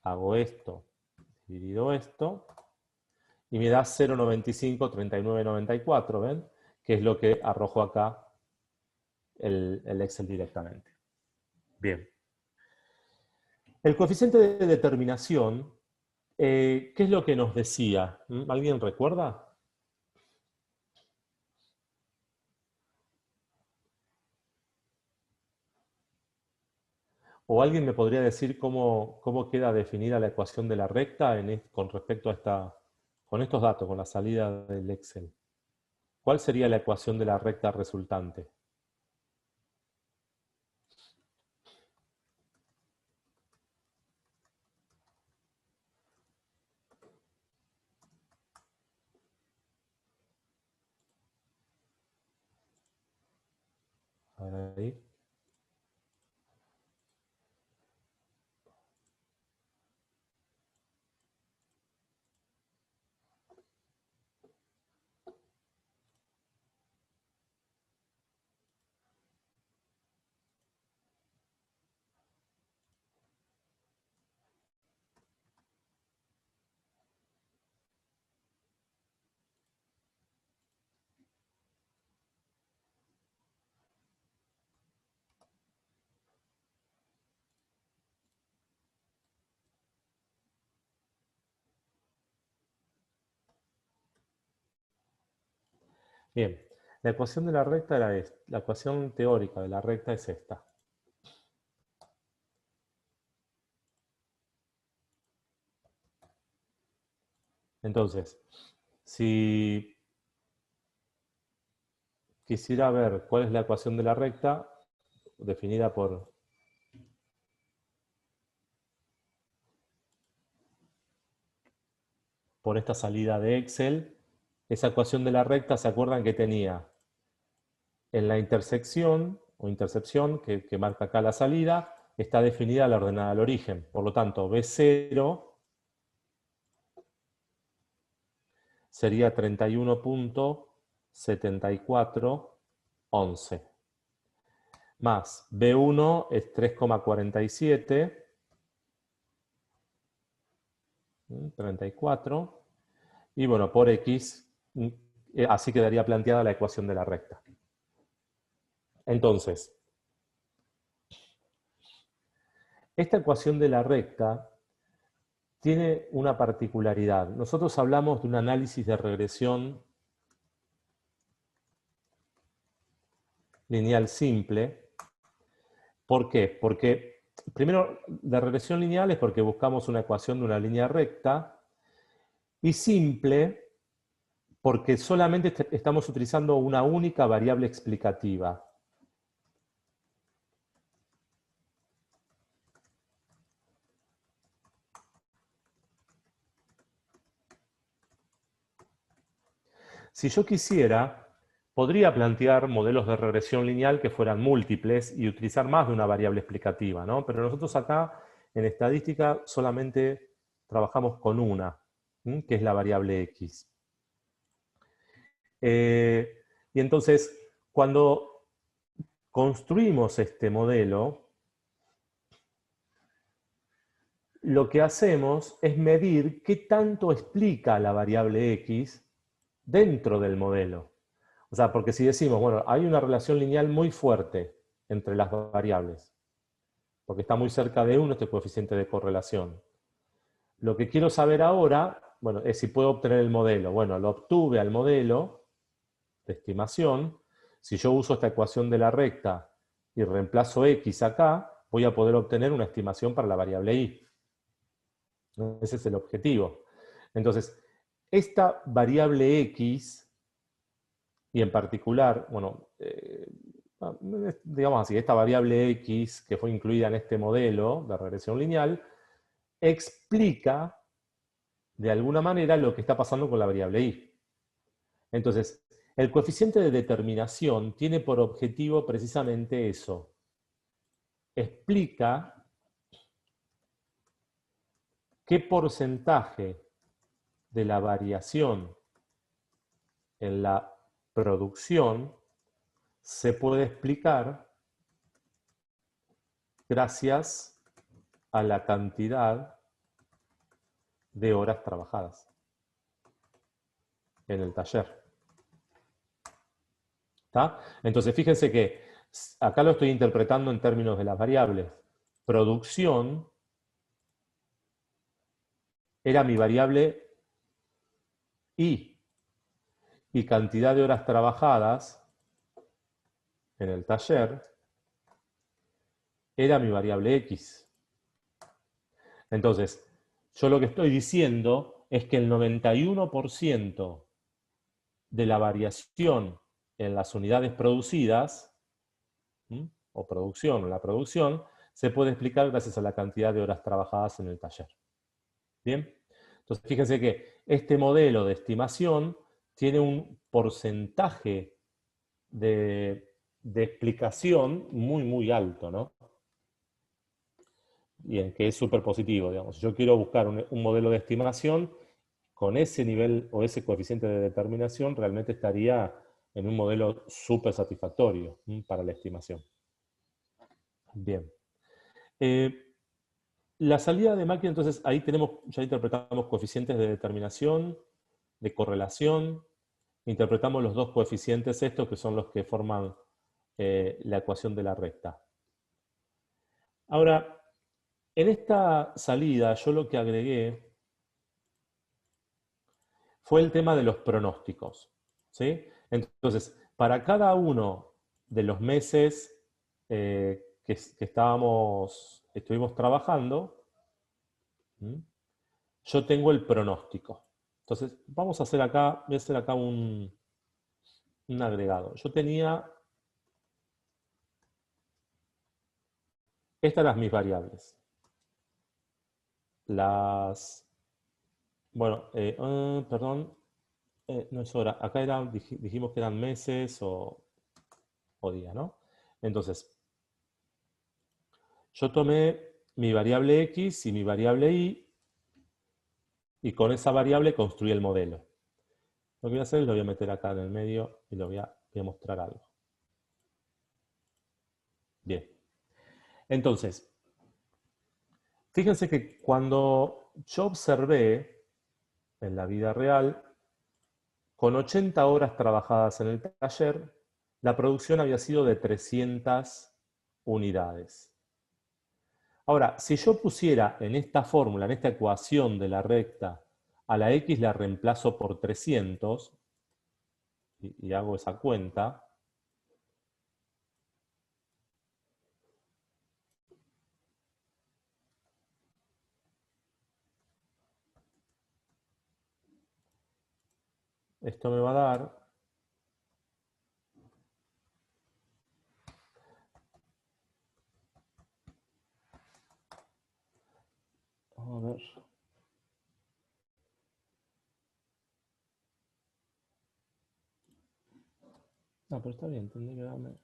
hago esto, dividido esto, y me da 0,953994, ¿ven? Que es lo que arrojo acá el Excel directamente. Bien. El coeficiente de determinación, ¿qué es lo que nos decía? ¿Alguien recuerda? ¿O alguien me podría decir cómo queda definida la ecuación de la recta con respecto a con estos datos, con la salida del Excel? ¿Cuál sería la ecuación de la recta resultante? A ver ahí. Bien, la ecuación de la recta era esta. La ecuación teórica de la recta es esta. Entonces, si quisiera ver cuál es la ecuación de la recta, definida por esta salida de Excel, esa ecuación de la recta, ¿se acuerdan que tenía en la intersección o intercepción que marca acá la salida? Está definida la ordenada al origen. Por lo tanto, B0 sería 31,7411. Más B1 es 3,47. 34. Y bueno, por X, así quedaría planteada la ecuación de la recta. Entonces, esta ecuación de la recta tiene una particularidad. Nosotros hablamos de un análisis de regresión lineal simple. ¿Por qué? Porque, primero, de regresión lineal es porque buscamos una ecuación de una línea recta, y simple porque solamente estamos utilizando una única variable explicativa. Si yo quisiera, podría plantear modelos de regresión lineal que fueran múltiples y utilizar más de una variable explicativa, ¿no? Pero nosotros acá, en estadística, solamente trabajamos con una, que es la variable X. Y entonces, cuando construimos este modelo, lo que hacemos es medir qué tanto explica la variable X dentro del modelo. O sea, porque si decimos, bueno, hay una relación lineal muy fuerte entre las variables, porque está muy cerca de 1 este coeficiente de correlación. Lo que quiero saber ahora, bueno, es si puedo obtener el modelo. Bueno, lo obtuve al modelo de estimación. Si yo uso esta ecuación de la recta y reemplazo X acá, voy a poder obtener una estimación para la variable Y. Ese es el objetivo. Entonces, esta variable X, y en particular, bueno, digamos así, esta variable X que fue incluida en este modelo de regresión lineal, explica de alguna manera lo que está pasando con la variable Y. Entonces, el coeficiente de determinación tiene por objetivo precisamente eso. Explica qué porcentaje de la variación en la producción se puede explicar gracias a la cantidad de horas trabajadas en el taller. ¿Está? Entonces, fíjense que acá lo estoy interpretando en términos de las variables. Producción era mi variable y cantidad de horas trabajadas en el taller era mi variable X. Entonces, yo lo que estoy diciendo es que el 91% de la variación en las unidades producidas, o producción, o la producción, se puede explicar gracias a la cantidad de horas trabajadas en el taller. ¿Bien? Entonces, fíjense que este modelo de estimación tiene un porcentaje de explicación muy, muy alto, ¿no? Y en que es súper positivo, digamos. Si yo quiero buscar un modelo de estimación, con ese nivel o ese coeficiente de determinación, realmente estaría en un modelo súper satisfactorio para la estimación. Bien. La salida de máquina, entonces, ahí tenemos, ya interpretamos coeficientes de determinación, de correlación, interpretamos los dos coeficientes estos que son los que forman la ecuación de la recta. Ahora, en esta salida yo lo que agregué fue el tema de los pronósticos, ¿sí? Entonces, para cada uno de los meses que estuvimos trabajando, yo tengo el pronóstico. Entonces, voy a hacer acá un agregado. Yo tenía, estas eran mis variables. Bueno, perdón, no es hora. Acá dijimos que eran meses o días, ¿no? Entonces, yo tomé mi variable X y mi variable Y con esa variable construí el modelo. Lo que voy a hacer es lo voy a meter acá en el medio y voy a mostrar algo. Bien. Entonces, fíjense que cuando yo observé en la vida real, con 80 horas trabajadas en el taller, la producción había sido de 300 unidades. Ahora, si yo pusiera en esta fórmula, en esta ecuación de la recta, a la X la reemplazo por 300, y hago esa cuenta, esto me va a dar, a ver, no, pero está bien, tendría que darme,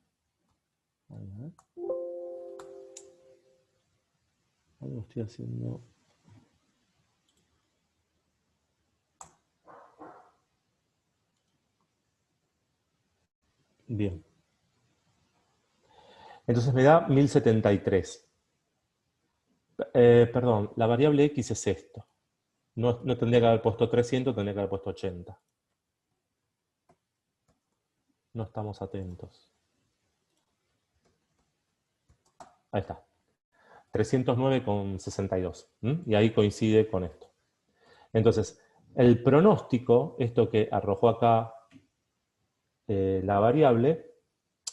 a ver, algo estoy haciendo. Bien. Entonces me da 1073. Perdón, la variable X es esto. No tendría que haber puesto 300, tendría que haber puesto 80. No estamos atentos. Ahí está. 309,62. Y ahí coincide con esto. Entonces, el pronóstico, esto que arrojó acá la variable,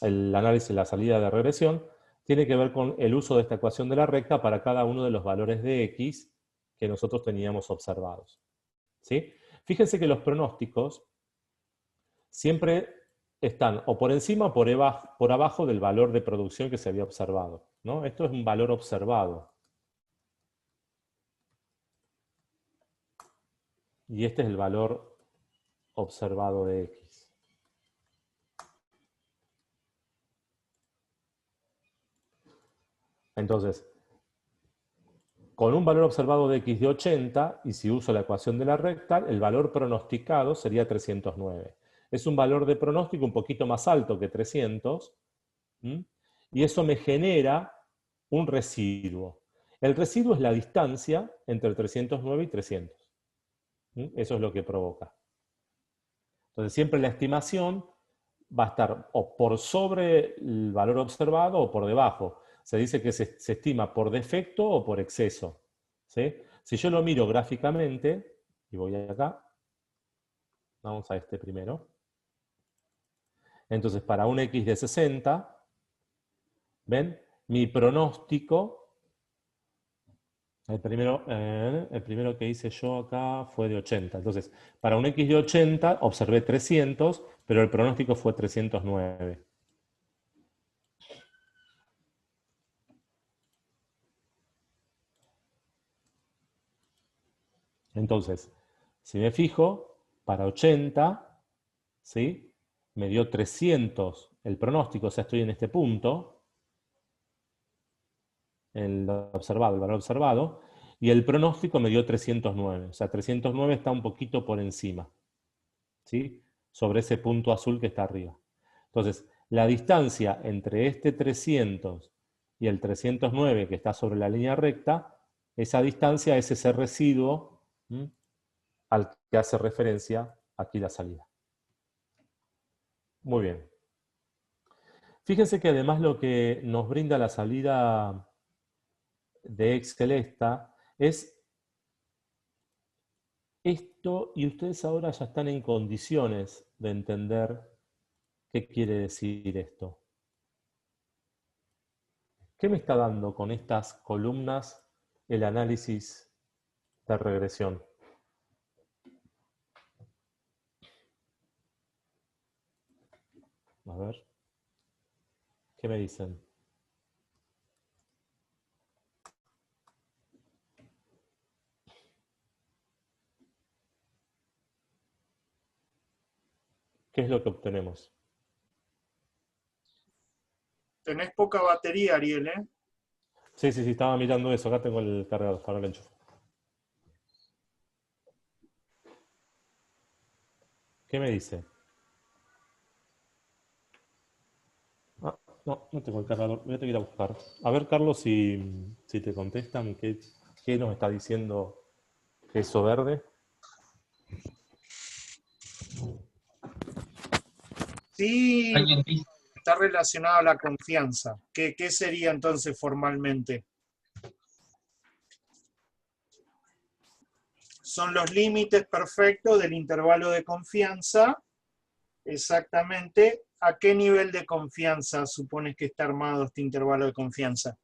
el análisis de la salida de regresión, tiene que ver con el uso de esta ecuación de la recta para cada uno de los valores de X que nosotros teníamos observados. ¿Sí? Fíjense que los pronósticos siempre están o por encima o por abajo del valor de producción que se había observado, ¿no? Esto es un valor observado. Y este es el valor observado de X. Entonces, con un valor observado de X de 80, y si uso la ecuación de la recta, el valor pronosticado sería 309. Es un valor de pronóstico un poquito más alto que 300, y eso me genera un residuo. El residuo es la distancia entre 309 y 300. Eso es lo que provoca. Entonces siempre la estimación va a estar o por sobre el valor observado o por debajo. Se dice que se estima por defecto o por exceso. ¿Sí? Si yo lo miro gráficamente, y voy acá, vamos a este primero. Entonces, para un X de 60, ¿ven? Mi pronóstico, el primero que hice yo acá fue de 80. Entonces, para un X de 80 observé 300, pero el pronóstico fue 309. Entonces, si me fijo, para 80, ¿sí? Me dio 300 el pronóstico, o sea, estoy en este punto, el observado, el valor observado, y el pronóstico me dio 309. O sea, 309 está un poquito por encima, ¿sí? Sobre ese punto azul que está arriba. Entonces, la distancia entre este 300 y el 309 que está sobre la línea recta, esa distancia es ese residuo, ¿m?, al que hace referencia aquí la salida. Muy bien. Fíjense que además lo que nos brinda la salida de Excel esta es esto, y ustedes ahora ya están en condiciones de entender qué quiere decir esto. ¿Qué me está dando con estas columnas el análisis de regresión? A ver, ¿qué me dicen? ¿Qué es lo que obtenemos? Tenés poca batería, Ariel, ¿eh? Sí, estaba mirando eso. Acá tengo el cargador, ahora lo enchufo. ¿Qué me dice? Ah, no tengo el cargador. Voy a tener que ir a buscar. A ver, Carlos, si te contestan, ¿qué nos está diciendo eso verde? Sí, Alguien dice, está relacionado a la confianza. ¿Qué sería entonces formalmente? Son los límites perfectos del intervalo de confianza. Exactamente, ¿a qué nivel de confianza supones que está armado este intervalo de confianza?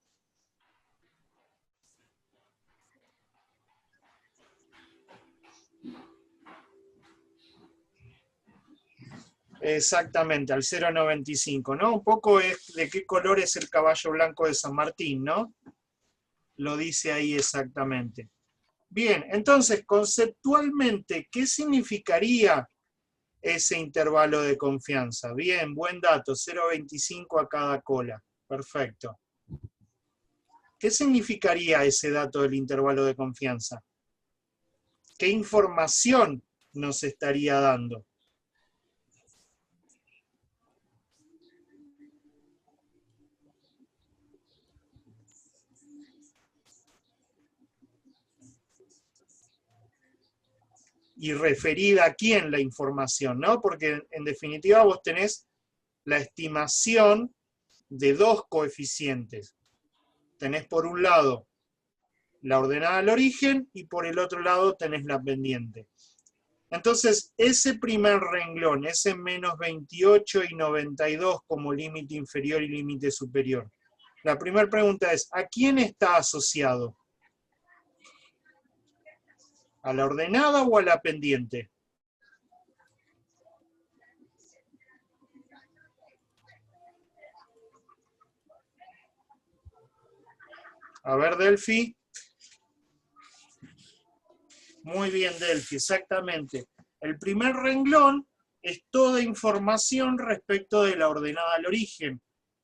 Exactamente, al 0,95, ¿no? Un poco es de qué color es el caballo blanco de San Martín, ¿no? Lo dice ahí exactamente. Bien, entonces, conceptualmente, ¿qué significaría ese intervalo de confianza? Bien, buen dato, 0,25 a cada cola. Perfecto. ¿Qué significaría ese dato del intervalo de confianza? ¿Qué información nos estaría dando? Y referida a quién la información, ¿no? Porque en definitiva vos tenés la estimación de dos coeficientes. Tenés por un lado la ordenada al origen y por el otro lado tenés la pendiente. Entonces, ese primer renglón, ese menos 28 y 92 como límite inferior y límite superior. La primera pregunta es, ¿a quién está asociado? ¿A la ordenada o a la pendiente? A ver, Delphi. Muy bien, Delphi, exactamente. El primer renglón es toda información respecto de la ordenada al origen.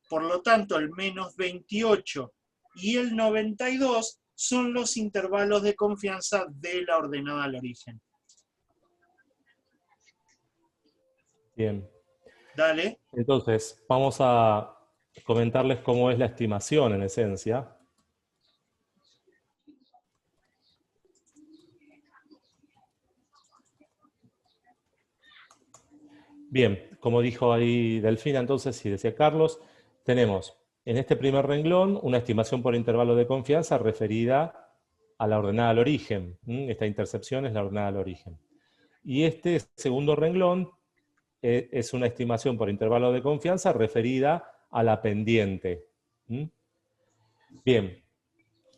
Por lo tanto, el menos 28 y el 92 son los intervalos de confianza de la ordenada al origen. Bien. Dale. Entonces, vamos a comentarles cómo es la estimación en esencia. Bien, como dijo ahí Delfina entonces, y decía Carlos, tenemos en este primer renglón una estimación por intervalo de confianza referida a la ordenada al origen. Esta intercepción es la ordenada al origen. Y este segundo renglón es una estimación por intervalo de confianza referida a la pendiente. Bien,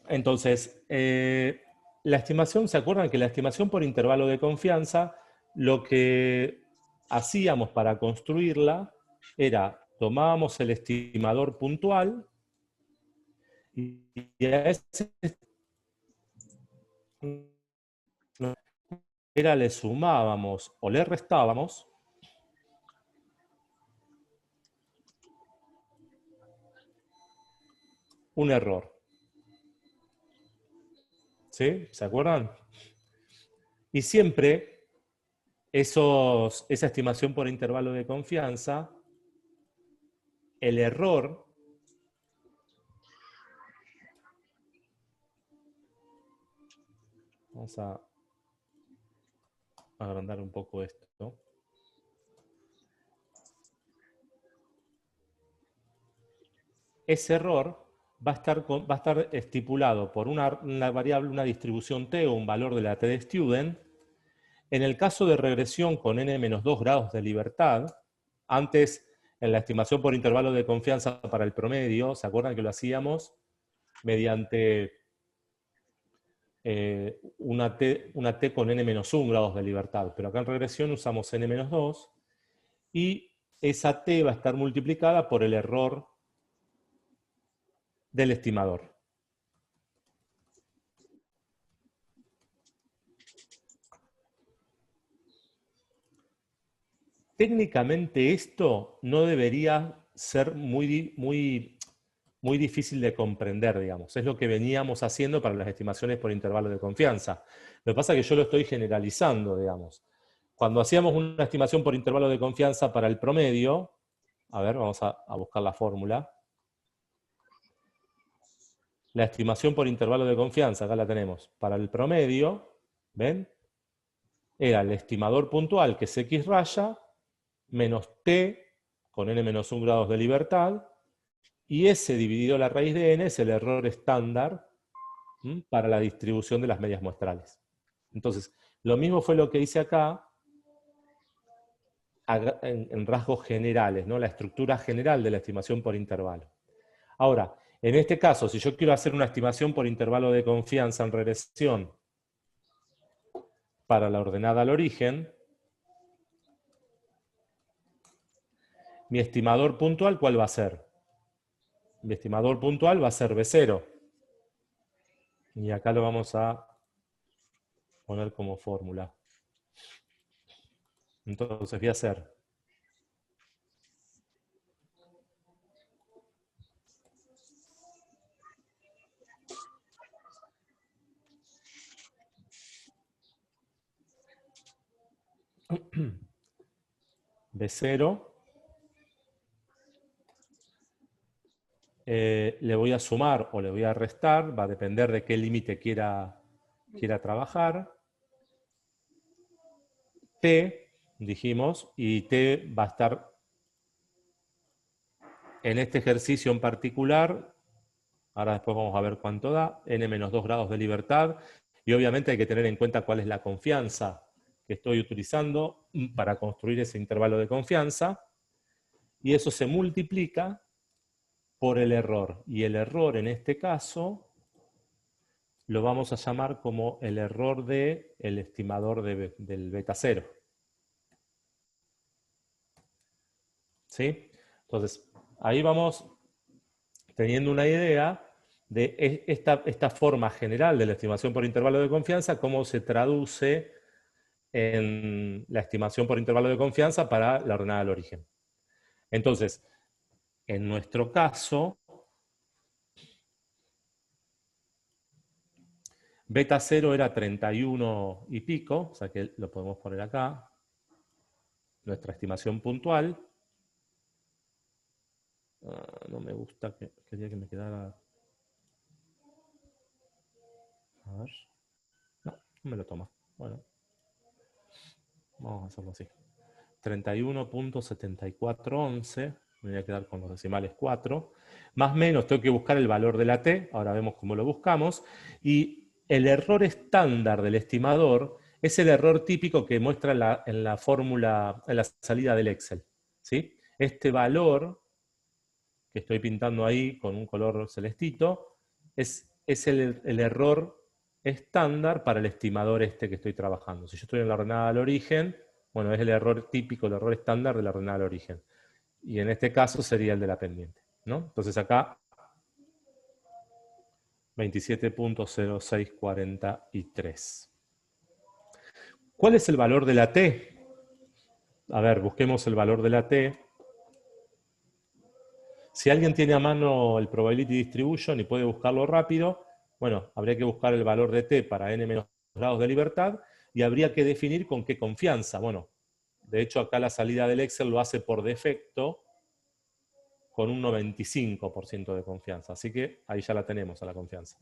entonces, la estimación, ¿se acuerdan que la estimación por intervalo de confianza, lo que hacíamos para construirla era, tomábamos el estimador puntual y a ese le sumábamos o le restábamos un error. ¿Sí? ¿Se acuerdan? Y siempre esa estimación por intervalo de confianza, el error vamos a agrandar un poco esto. Ese error va a estar estipulado por una variable, una distribución t o un valor de la t de student. En el caso de regresión con n-2 grados de libertad, antes en la estimación por intervalo de confianza para el promedio, ¿se acuerdan que lo hacíamos mediante una t con n-1 grados de libertad? Pero acá en regresión usamos n-2 y esa t va a estar multiplicada por el error del estimador. Técnicamente esto no debería ser muy difícil de comprender, digamos. Es lo que veníamos haciendo para las estimaciones por intervalo de confianza. Lo que pasa es que yo lo estoy generalizando, digamos. Cuando hacíamos una estimación por intervalo de confianza para el promedio, a ver, vamos a buscar la fórmula. La estimación por intervalo de confianza, acá la tenemos. Para el promedio, ¿ven? Era el estimador puntual, que es x raya, menos t con n-1 grados de libertad, y S dividido la raíz de n es el error estándar para la distribución de las medias muestrales. Entonces, lo mismo fue lo que hice acá en rasgos generales, ¿no? La estructura general de la estimación por intervalo. Ahora, en este caso, si yo quiero hacer una estimación por intervalo de confianza en regresión para la ordenada al origen, mi estimador puntual, ¿cuál va a ser? Mi estimador puntual va a ser B0. Y acá lo vamos a poner como fórmula. Entonces voy a hacer B0, le voy a sumar o le voy a restar, va a depender de qué límite quiera trabajar. T, dijimos, y T va a estar en este ejercicio en particular, ahora después vamos a ver cuánto da, n-2 grados de libertad, y obviamente hay que tener en cuenta cuál es la confianza que estoy utilizando para construir ese intervalo de confianza, y eso se multiplica por el error, y el error en este caso lo vamos a llamar como el error del estimador del beta 0. ¿Sí? Entonces, ahí vamos teniendo una idea de esta forma general de la estimación por intervalo de confianza, cómo se traduce en la estimación por intervalo de confianza para la ordenada al origen. Entonces, en nuestro caso, beta 0 era 31 y pico, o sea que lo podemos poner acá, nuestra estimación puntual. No me gusta, quería que me quedara... A ver. No, no me lo toma. Bueno, vamos a hacerlo así. 31.7411, me voy a quedar con los decimales 4, más o menos tengo que buscar el valor de la t, ahora vemos cómo lo buscamos, y el error estándar del estimador es el error típico que muestra en la fórmula, en la salida del Excel, ¿sí? Este valor que estoy pintando ahí con un color celestito es el error estándar para el estimador este que estoy trabajando. Si yo estoy en la ordenada al origen, bueno, es el error típico, el error estándar de la ordenada al origen. Y en este caso sería el de la pendiente, ¿no? Entonces acá 27.0643. ¿Cuál es el valor de la T? A ver, busquemos el valor de la T. Si alguien tiene a mano el Probability Distribution y puede buscarlo rápido, bueno, habría que buscar el valor de T para n menos grados de libertad y habría que definir con qué confianza. Bueno, de hecho acá la salida del Excel lo hace por defecto con un 95% de confianza. Así que ahí ya la tenemos a la confianza.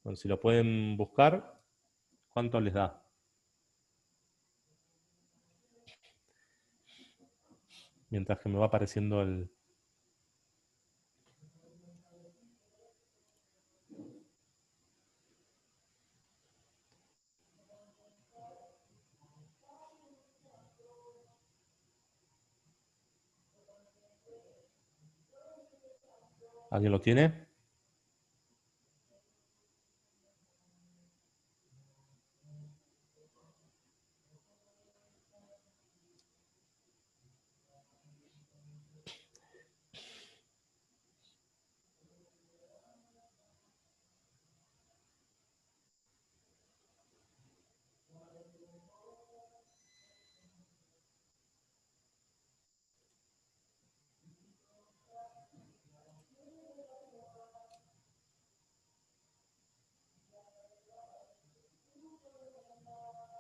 Bueno, si lo pueden buscar, ¿cuánto les da? Mientras que me va apareciendo el... ¿Alguien lo tiene?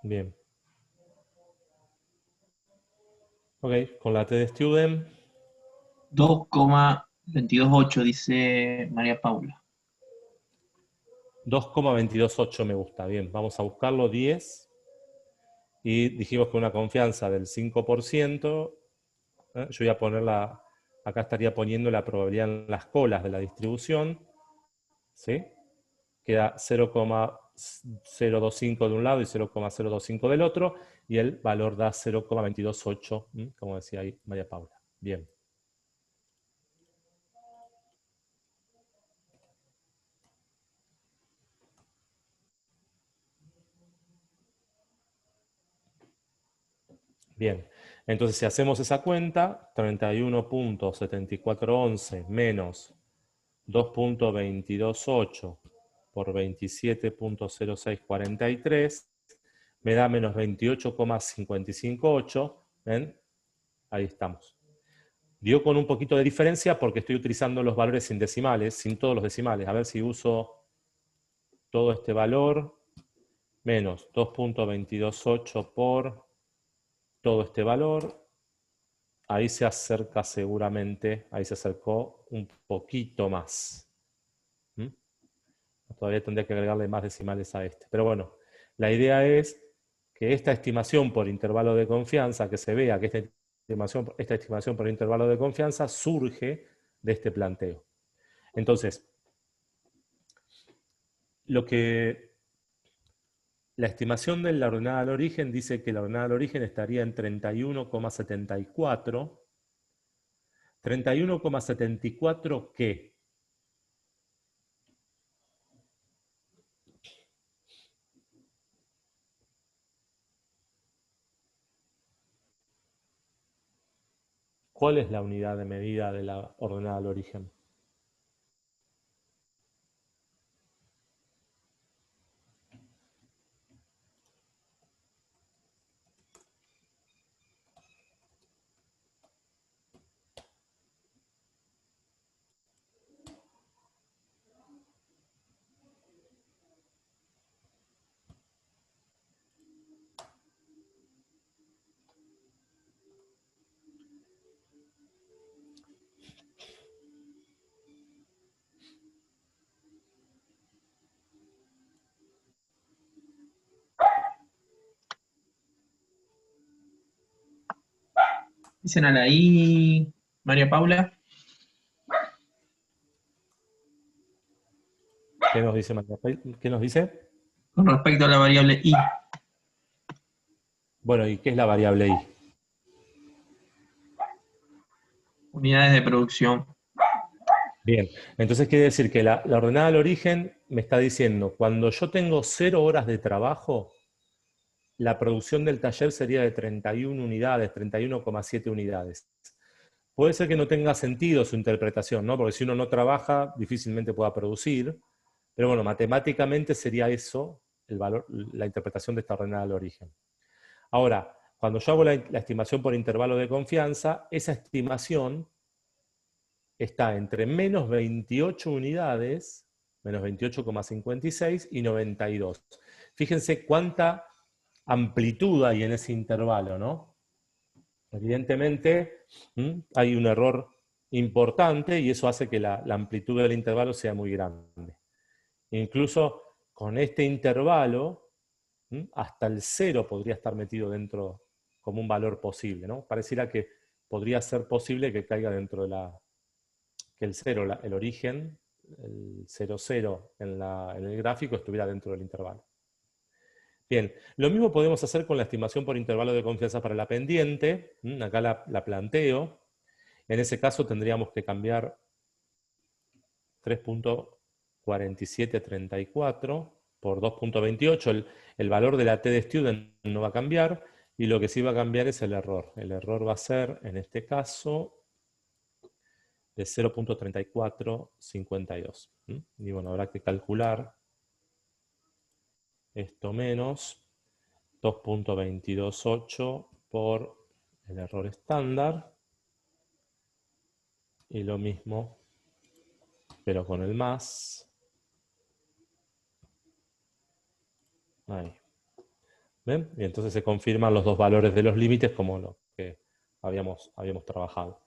Bien. Ok, con la T de Student. 2,228 dice María Paula. 2,228 me gusta. Bien, vamos a buscarlo 10. Y dijimos que una confianza del 5%. Yo voy a ponerla, acá estaría poniendo la probabilidad en las colas de la distribución. ¿Sí? Queda 0,025 de un lado y 0,025 del otro. Y el valor da 0,228, como decía ahí María Paula. Bien. Bien, entonces si hacemos esa cuenta, 31.7411 menos 2.228 por 27.0643 me da menos 28,558. ¿Ven? Ahí estamos. Dio con un poquito de diferencia porque estoy utilizando los valores sin decimales, sin todos los decimales. A ver si uso todo este valor, menos 2.228 por todo este valor. Ahí se acerca seguramente, ahí se acercó un poquito más. Todavía tendría que agregarle más decimales a este. Pero bueno, la idea es que esta estimación por intervalo de confianza, que se vea que esta estimación por intervalo de confianza surge de este planteo. Entonces, la estimación de la ordenada al origen dice que la ordenada al origen estaría en 31,74. 31,74 ¿qué? ¿Cuál es la unidad de medida de la ordenada al origen? Dicen a la I, María Paula. ¿Qué nos dice María? ¿Qué nos dice? Con respecto a la variable I. Bueno, ¿y qué es la variable I? Unidades de producción. Bien, entonces quiere decir que la ordenada al origen me está diciendo, cuando yo tengo 0 horas de trabajo, la producción del taller sería de 31 unidades, 31,7 unidades. Puede ser que no tenga sentido su interpretación, ¿no? Porque si uno no trabaja, difícilmente pueda producir, pero bueno, matemáticamente sería eso el valor, la interpretación de esta ordenada al origen. Ahora, cuando yo hago la estimación por intervalo de confianza, esa estimación está entre menos 28 unidades, menos 28,56 y 92. Fíjense cuánta amplitud hay en ese intervalo, ¿no? Evidentemente, hay un error importante y eso hace que la amplitud del intervalo sea muy grande. Incluso con este intervalo, hasta el 0 podría estar metido dentro como un valor posible, ¿no? Pareciera que podría ser posible que caiga dentro de que el 0, el origen, el 0, 0 en el gráfico estuviera dentro del intervalo. Bien, lo mismo podemos hacer con la estimación por intervalo de confianza para la pendiente. Acá la planteo. En ese caso tendríamos que cambiar 3.4734 por 2.28. El valor de la T de student no va a cambiar, y lo que sí va a cambiar es el error. El error va a ser, en este caso, de 0.3452. Y bueno, habrá que calcular esto menos 2.228 por el error estándar. Y lo mismo, pero con el más. Ahí. ¿Ven? Y entonces se confirman los dos valores de los límites como lo que habíamos trabajado.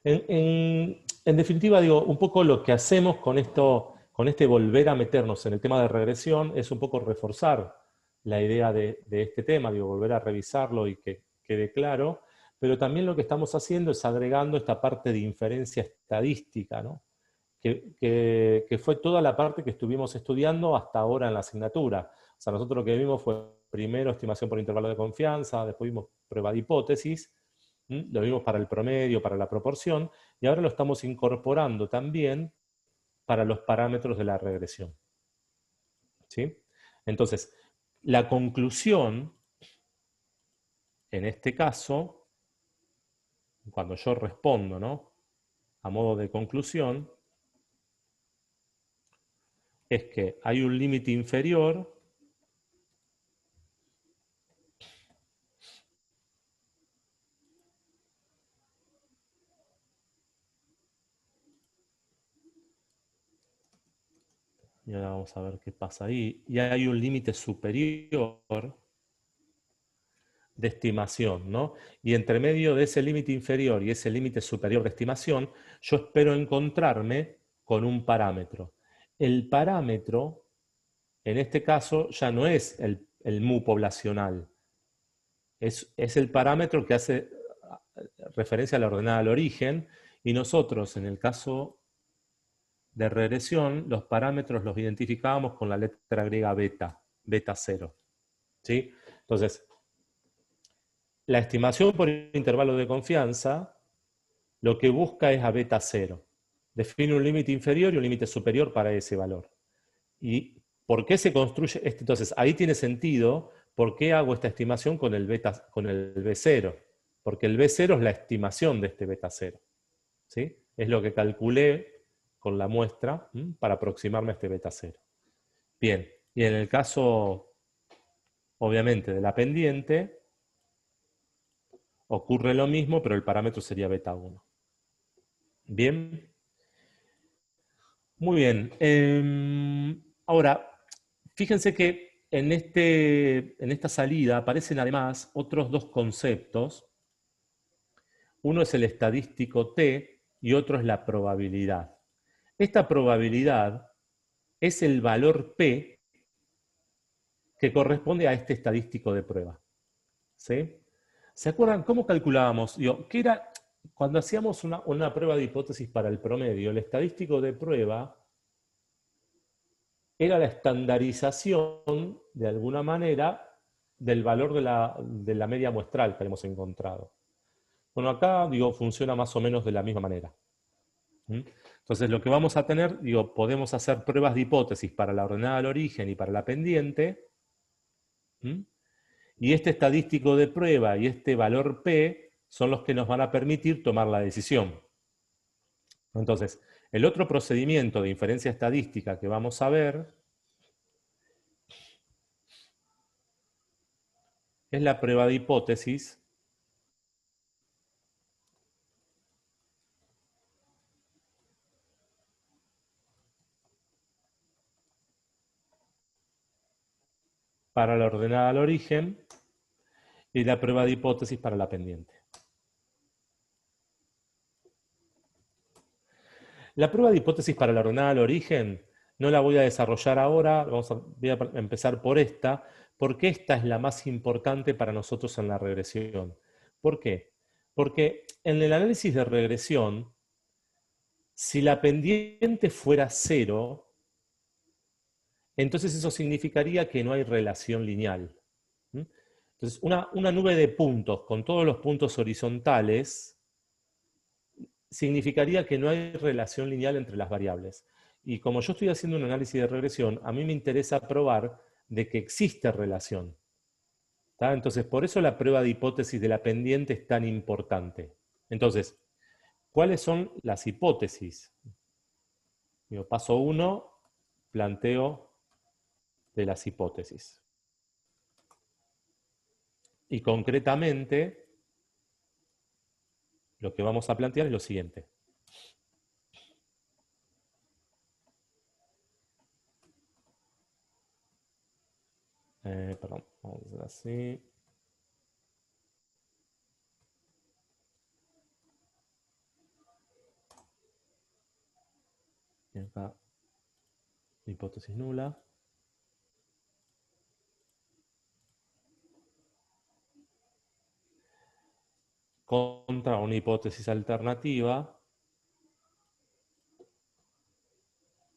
En definitiva, digo, un poco lo que hacemos con esto, con este volver a meternos en el tema de regresión, es un poco reforzar la idea de este tema, digo, volver a revisarlo y que quede claro, pero también lo que estamos haciendo es agregando esta parte de inferencia estadística, ¿no? Que fue toda la parte que estuvimos estudiando hasta ahora en la asignatura. O sea, nosotros lo que vimos fue primero estimación por intervalo de confianza, después vimos prueba de hipótesis, lo vimos para el promedio, para la proporción, y ahora lo estamos incorporando también para los parámetros de la regresión. ¿Sí? Entonces, la conclusión, en este caso, cuando yo respondo, ¿no?, a modo de conclusión, es que hay un límite inferior y ahora vamos a ver qué pasa ahí, y hay un límite superior de estimación, ¿no? Y entre medio de ese límite inferior y ese límite superior de estimación, yo espero encontrarme con un parámetro. El parámetro, en este caso, ya no es el mu poblacional, es el parámetro que hace referencia a la ordenada al origen, y nosotros, en el caso de regresión, los parámetros los identificábamos con la letra griega beta, beta 0. ¿Sí? Entonces, la estimación por intervalo de confianza lo que busca es a beta 0. Define un límite inferior y un límite superior para ese valor. ¿Y por qué se construye esto? Entonces, ahí tiene sentido por qué hago esta estimación con el B0. Porque el B0 es la estimación de este beta 0. ¿Sí? Es lo que calculé con la muestra para aproximarme a este beta 0. Bien, y en el caso, obviamente, de la pendiente, ocurre lo mismo, pero el parámetro sería beta 1. Bien. Muy bien. Ahora, fíjense que en esta salida aparecen además otros dos conceptos. Uno es el estadístico T y otro es la probabilidad. Esta probabilidad es el valor P que corresponde a este estadístico de prueba. ¿Sí? ¿Se acuerdan cómo calculábamos? Digo, ¿qué era? Cuando hacíamos una prueba de hipótesis para el promedio, el estadístico de prueba era la estandarización, de alguna manera, del valor de la media muestral que habíamos encontrado. Bueno, acá, digo, funciona más o menos de la misma manera. ¿Mm? Entonces, lo que vamos a tener, digo, podemos hacer pruebas de hipótesis para la ordenada al origen y para la pendiente. ¿Mm? Y este estadístico de prueba y este valor P son los que nos van a permitir tomar la decisión. Entonces, el otro procedimiento de inferencia estadística que vamos a ver es la prueba de hipótesis para la ordenada al origen y la prueba de hipótesis para la pendiente. La prueba de hipótesis para la ordenada al origen no la voy a desarrollar ahora, voy a empezar por esta, porque esta es la más importante para nosotros en la regresión. ¿Por qué? Porque en el análisis de regresión, si la pendiente fuera 0, entonces eso significaría que no hay relación lineal. ¿Mm? Entonces, una nube de puntos con todos los puntos horizontales significaría que no hay relación lineal entre las variables. Y como yo estoy haciendo un análisis de regresión, a mí me interesa probar de que existe relación. ¿Tá? Entonces, por eso la prueba de hipótesis de la pendiente es tan importante. Entonces, ¿cuáles son las hipótesis? Paso 1, planteo de las hipótesis. Y concretamente, lo que vamos a plantear es lo siguiente. Perdón, vamos a hacer así. Y acá, hipótesis nula. Contra una hipótesis alternativa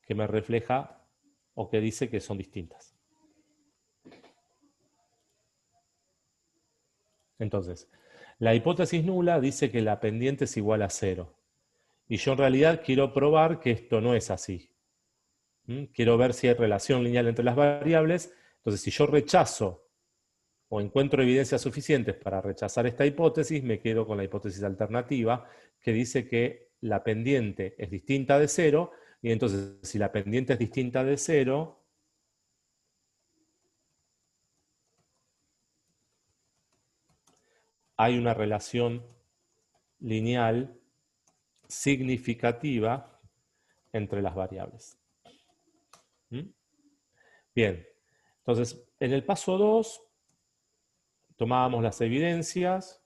que me refleja o que dice que son distintas. Entonces, la hipótesis nula dice que la pendiente es igual a 0. Y yo en realidad quiero probar que esto no es así. Quiero ver si hay relación lineal entre las variables. Entonces, si yo rechazo o encuentro evidencias suficientes para rechazar esta hipótesis, me quedo con la hipótesis alternativa, que dice que la pendiente es distinta de 0, y entonces, si la pendiente es distinta de 0, hay una relación lineal significativa entre las variables. Bien, entonces, en el paso 2, tomábamos las evidencias.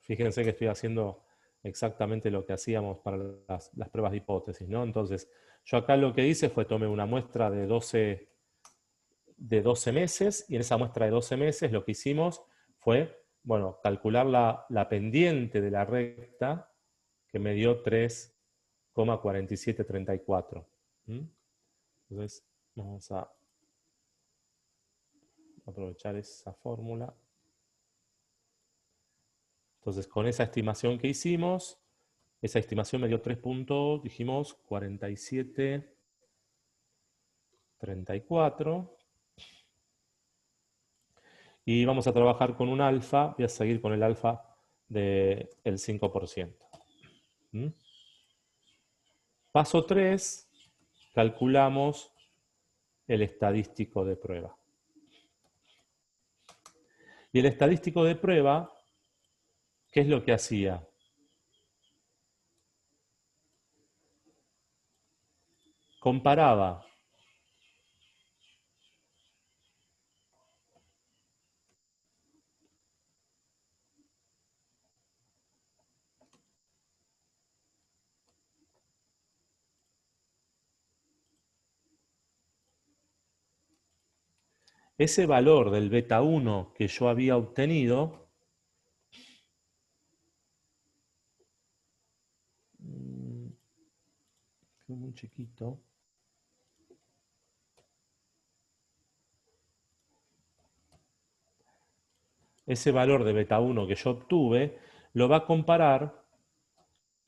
Fíjense que estoy haciendo exactamente lo que hacíamos para las pruebas de hipótesis, ¿no? Entonces, yo acá lo que hice fue tomé una muestra de 12 meses, y en esa muestra de 12 meses lo que hicimos fue, bueno, calcular la pendiente de la recta, que me dio 3,4734. Entonces, vamos a aprovechar esa fórmula. Entonces, con esa estimación que hicimos, esa estimación me dio 3,4734. Y vamos a trabajar con un alfa, voy a seguir con el alfa del 5%. Paso 3, calculamos el estadístico de prueba. Y el estadístico de prueba, ¿qué es lo que hacía? Comparaba ese valor del beta 1 que yo había obtenido, muy chiquito, ese valor de beta 1 que yo obtuve, lo va a comparar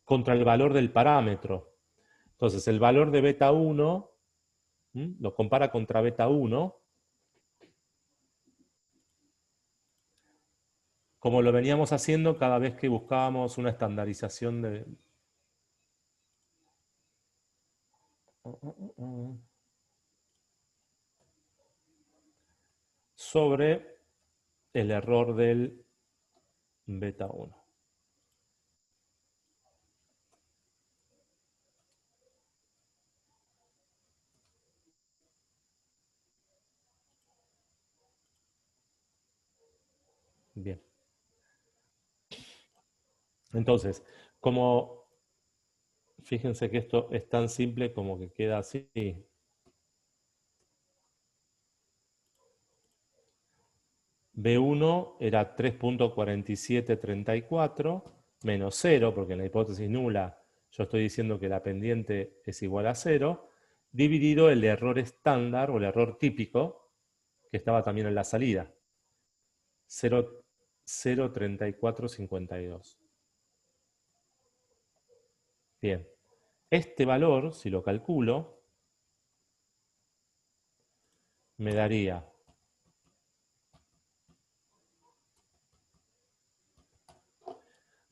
contra el valor del parámetro. Entonces, el valor de beta 1 lo compara contra beta 1, como lo veníamos haciendo cada vez que buscábamos una estandarización de... sobre el error del beta 1. Bien. Entonces, como fíjense que esto es tan simple como que queda así. B1 era 3.4734 menos 0, porque en la hipótesis nula yo estoy diciendo que la pendiente es igual a 0, dividido el error estándar o el error típico que estaba también en la salida. 0.3452. Bien. Este valor, si lo calculo, me daría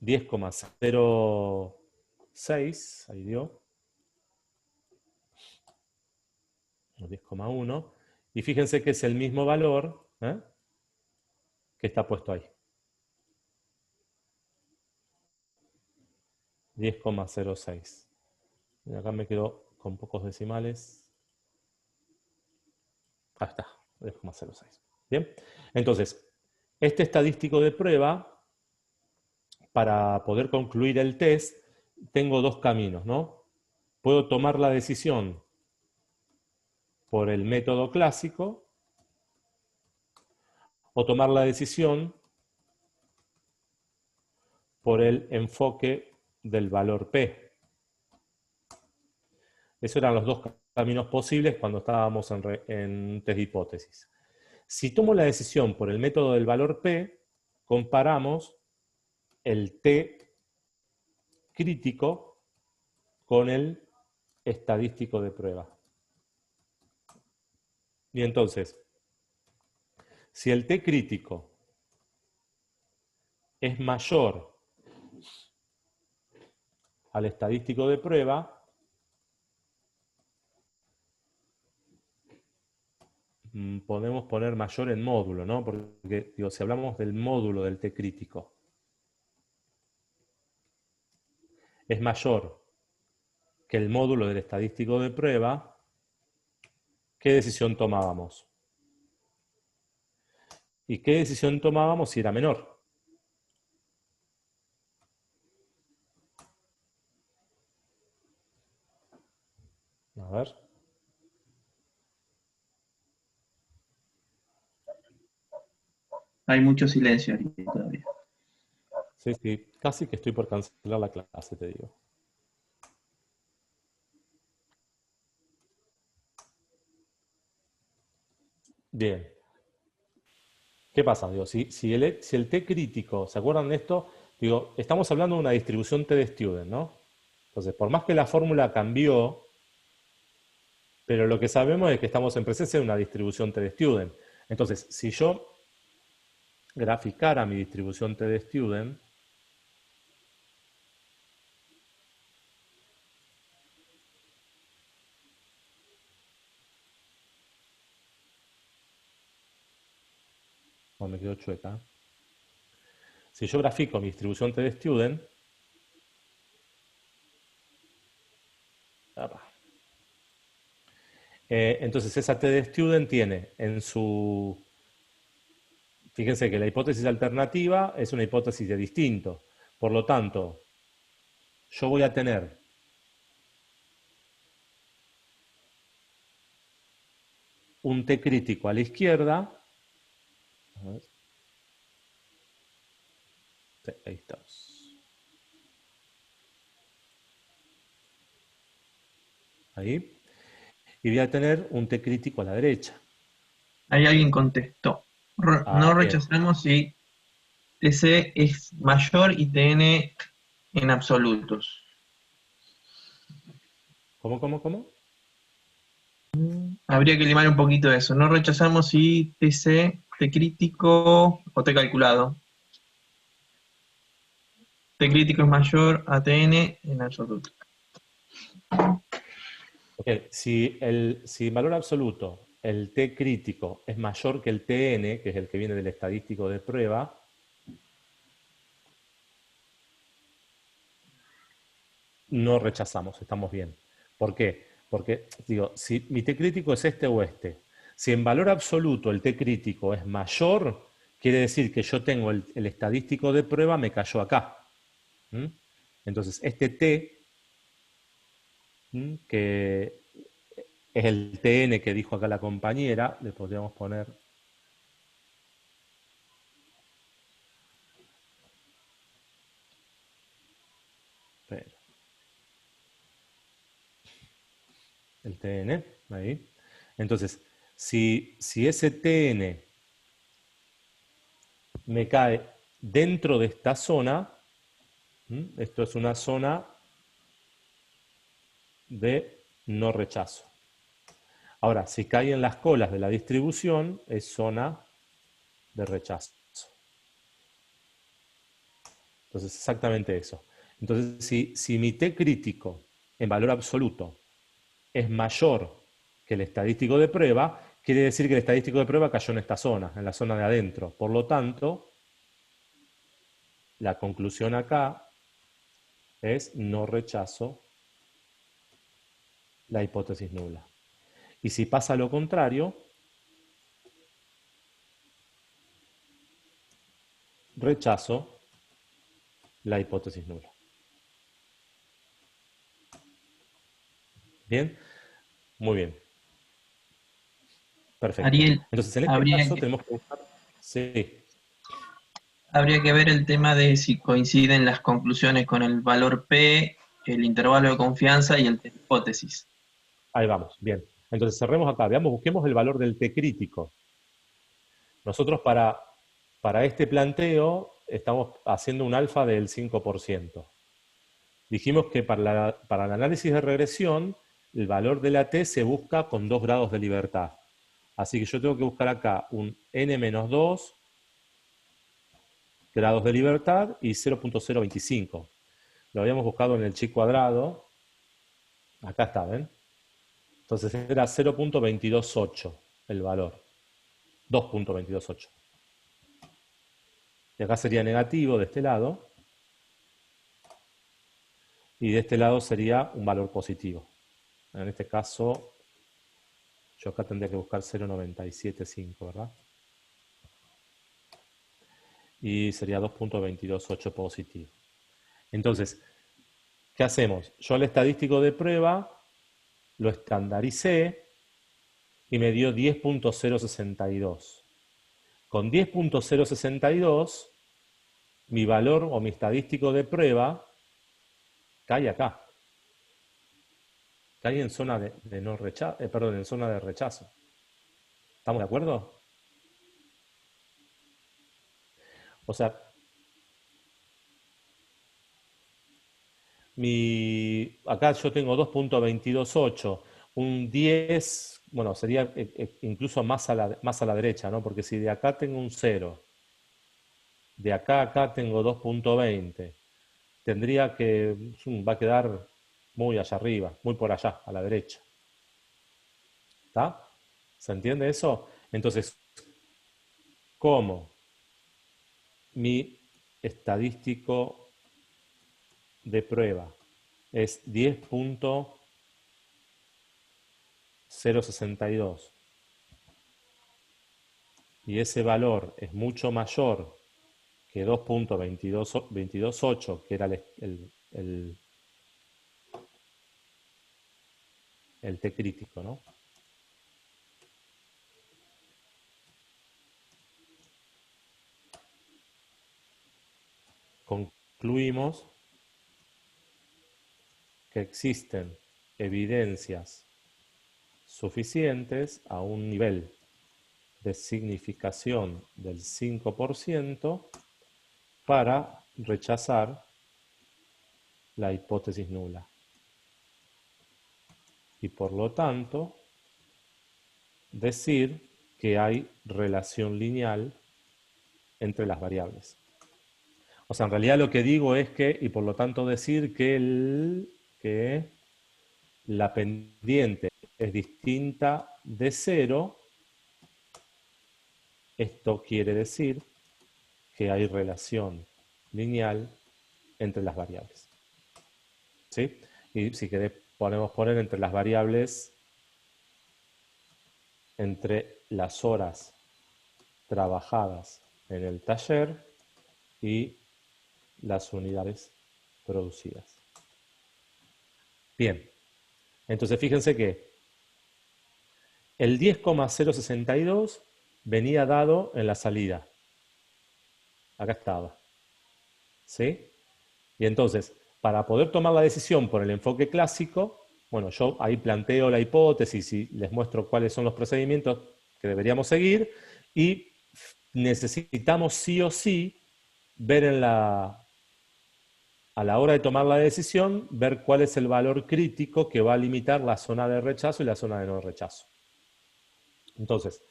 10,06, ahí dio, 10,1, y fíjense que es el mismo valor que está puesto ahí. 10,06. Y acá me quedo con pocos decimales. Ahí está, 10,06. Bien, entonces, este estadístico de prueba, para poder concluir el test, tengo dos caminos, ¿no? Puedo tomar la decisión por el método clásico o tomar la decisión por el enfoque del valor P. Esos eran los dos caminos posibles cuando estábamos en test de hipótesis. Si tomo la decisión por el método del valor P, comparamos el T crítico con el estadístico de prueba. Y entonces, si el T crítico es mayor al estadístico de prueba, podemos poner mayor en módulo, ¿no? Porque digo, si hablamos del módulo del T crítico, es mayor que el módulo del estadístico de prueba, ¿qué decisión tomábamos? ¿Y qué decisión tomábamos si era menor? A ver. Hay mucho silencio aquí todavía. Sí, sí, casi que estoy por cancelar la clase, te digo. Bien. ¿Qué pasa? Digo, si el T crítico, ¿se acuerdan de esto? Digo, estamos hablando de una distribución T de student, ¿no? Entonces, por más que la fórmula cambió, pero lo que sabemos es que estamos en presencia de una distribución T de student. Entonces, si yo graficara mi distribución T de student, me quedó chueca. Si yo grafico mi distribución T de student, entonces esa T de student tiene en su... Fíjense que la hipótesis alternativa es una hipótesis de distinto. Por lo tanto, yo voy a tener un T crítico a la izquierda. A ver. Sí, ahí estamos. Ahí. Y voy a tener un T crítico a la derecha. Ahí alguien contestó. No Bien. rechazamos si TC es mayor y TN en absolutos. ¿Cómo? Habría que limar un poquito eso. No rechazamos si TC, T crítico o T calculado. T crítico es mayor a TN en absoluto. Okay. Si en valor absoluto el T crítico es mayor que el TN, que es el que viene del estadístico de prueba, no rechazamos, estamos bien. ¿Por qué? Porque, digo, si mi T crítico es este o este, si en valor absoluto el T crítico es mayor, quiere decir que yo tengo el estadístico de prueba, me cayó acá. ¿Mm? Entonces, este T, que es el TN que dijo acá la compañera, le podríamos poner... Pero, el TN, ahí. Entonces, si ese TN me cae dentro de esta zona, esto es una zona de no rechazo. Ahora, si cae en las colas de la distribución, es zona de rechazo. Entonces, exactamente eso. Entonces, si mi T crítico en valor absoluto es mayor que el estadístico de prueba, quiere decir que el estadístico de prueba cayó en esta zona, en la zona de adentro. Por lo tanto, la conclusión acá es no rechazo la hipótesis nula. Y si pasa lo contrario, rechazo la hipótesis nula. ¿Bien? Muy bien. Perfecto. Ariel, Entonces, en este habría caso que, tenemos que buscar... Sí. habría que ver el tema de si coinciden las conclusiones con el valor P, el intervalo de confianza y el test de hipótesis. Ahí vamos. Bien. Entonces, cerremos acá. Veamos, busquemos el valor del T crítico. Nosotros para este planteo estamos haciendo un alfa del 5%. Dijimos que para el análisis de regresión, el valor de la T se busca con 2 grados de libertad. Así que yo tengo que buscar acá un n-2 grados de libertad y 0.025. Lo habíamos buscado en el chi cuadrado. Acá está, ¿ven? Entonces era 0.228 el valor. 2.228. Y acá sería negativo de este lado. Y de este lado sería un valor positivo. En este caso, yo acá tendría que buscar 0.975, ¿verdad? Y sería 2.228 positivo. Entonces, ¿qué hacemos? Yo el estadístico de prueba lo estandaricé y me dio 10.062. Con 10.062, mi valor o mi estadístico de prueba cae acá. Cae en zona de no rechazo, perdón, en zona de rechazo. ¿Estamos de acuerdo? O sea, acá yo tengo 2.228, un 10, bueno, sería incluso más a la derecha, ¿no? Porque si de acá tengo un 0, de acá a acá tengo 2.20, tendría que, va a quedar muy allá arriba, muy por allá, a la derecha. ¿Está? ¿Se entiende eso? Entonces, ¿cómo mi estadístico de prueba es 10.062 y ese valor es mucho mayor que 2.228, que era el T crítico, ¿no? concluimos que existen evidencias suficientes a un nivel de significación del 5% para rechazar la hipótesis nula. Y por lo tanto, decir que hay relación lineal entre las variables. O sea, en realidad lo que digo es que, y por lo tanto decir que la pendiente es distinta de 0, esto quiere decir que hay relación lineal entre las variables. ¿Sí? Y si querés, podemos poner entre las variables, entre las horas trabajadas en el taller y las unidades producidas. Bien, entonces fíjense que el 10,062 venía dado en la salida. Acá estaba. ¿Sí? Y entonces, para poder tomar la decisión por el enfoque clásico, bueno, yo ahí planteo la hipótesis y les muestro cuáles son los procedimientos que deberíamos seguir y necesitamos sí o sí ver a la hora de tomar la decisión, ver cuál es el valor crítico que va a limitar la zona de rechazo y la zona de no rechazo. Entonces,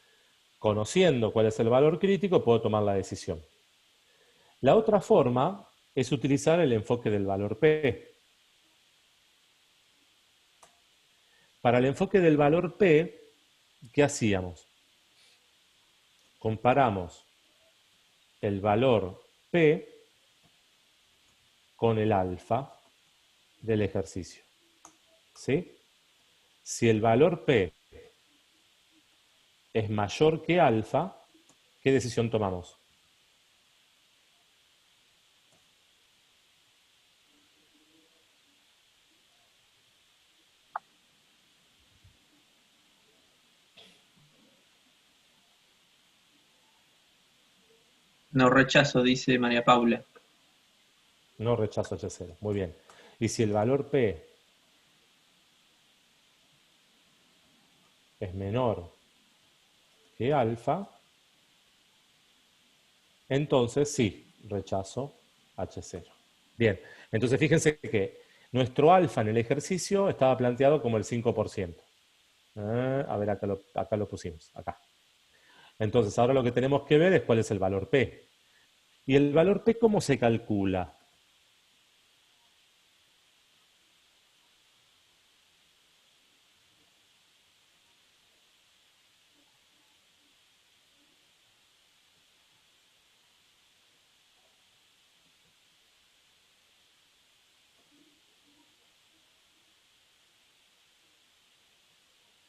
conociendo cuál es el valor crítico, puedo tomar la decisión. La otra forma es utilizar el enfoque del valor P. Para el enfoque del valor P, ¿qué hacíamos? Comparamos el valor P con el alfa del ejercicio. ¿Sí? Si el valor P es mayor que alfa, ¿qué decisión tomamos? No rechazo, dice María Paula. No rechazo H0. Muy bien. Y si el valor P es menor que alfa, entonces sí, rechazo H0. Bien, entonces fíjense que nuestro alfa en el ejercicio estaba planteado como el 5%. A ver, acá lo pusimos, acá. Entonces ahora lo que tenemos que ver es cuál es el valor P. ¿Y el valor P cómo se calcula?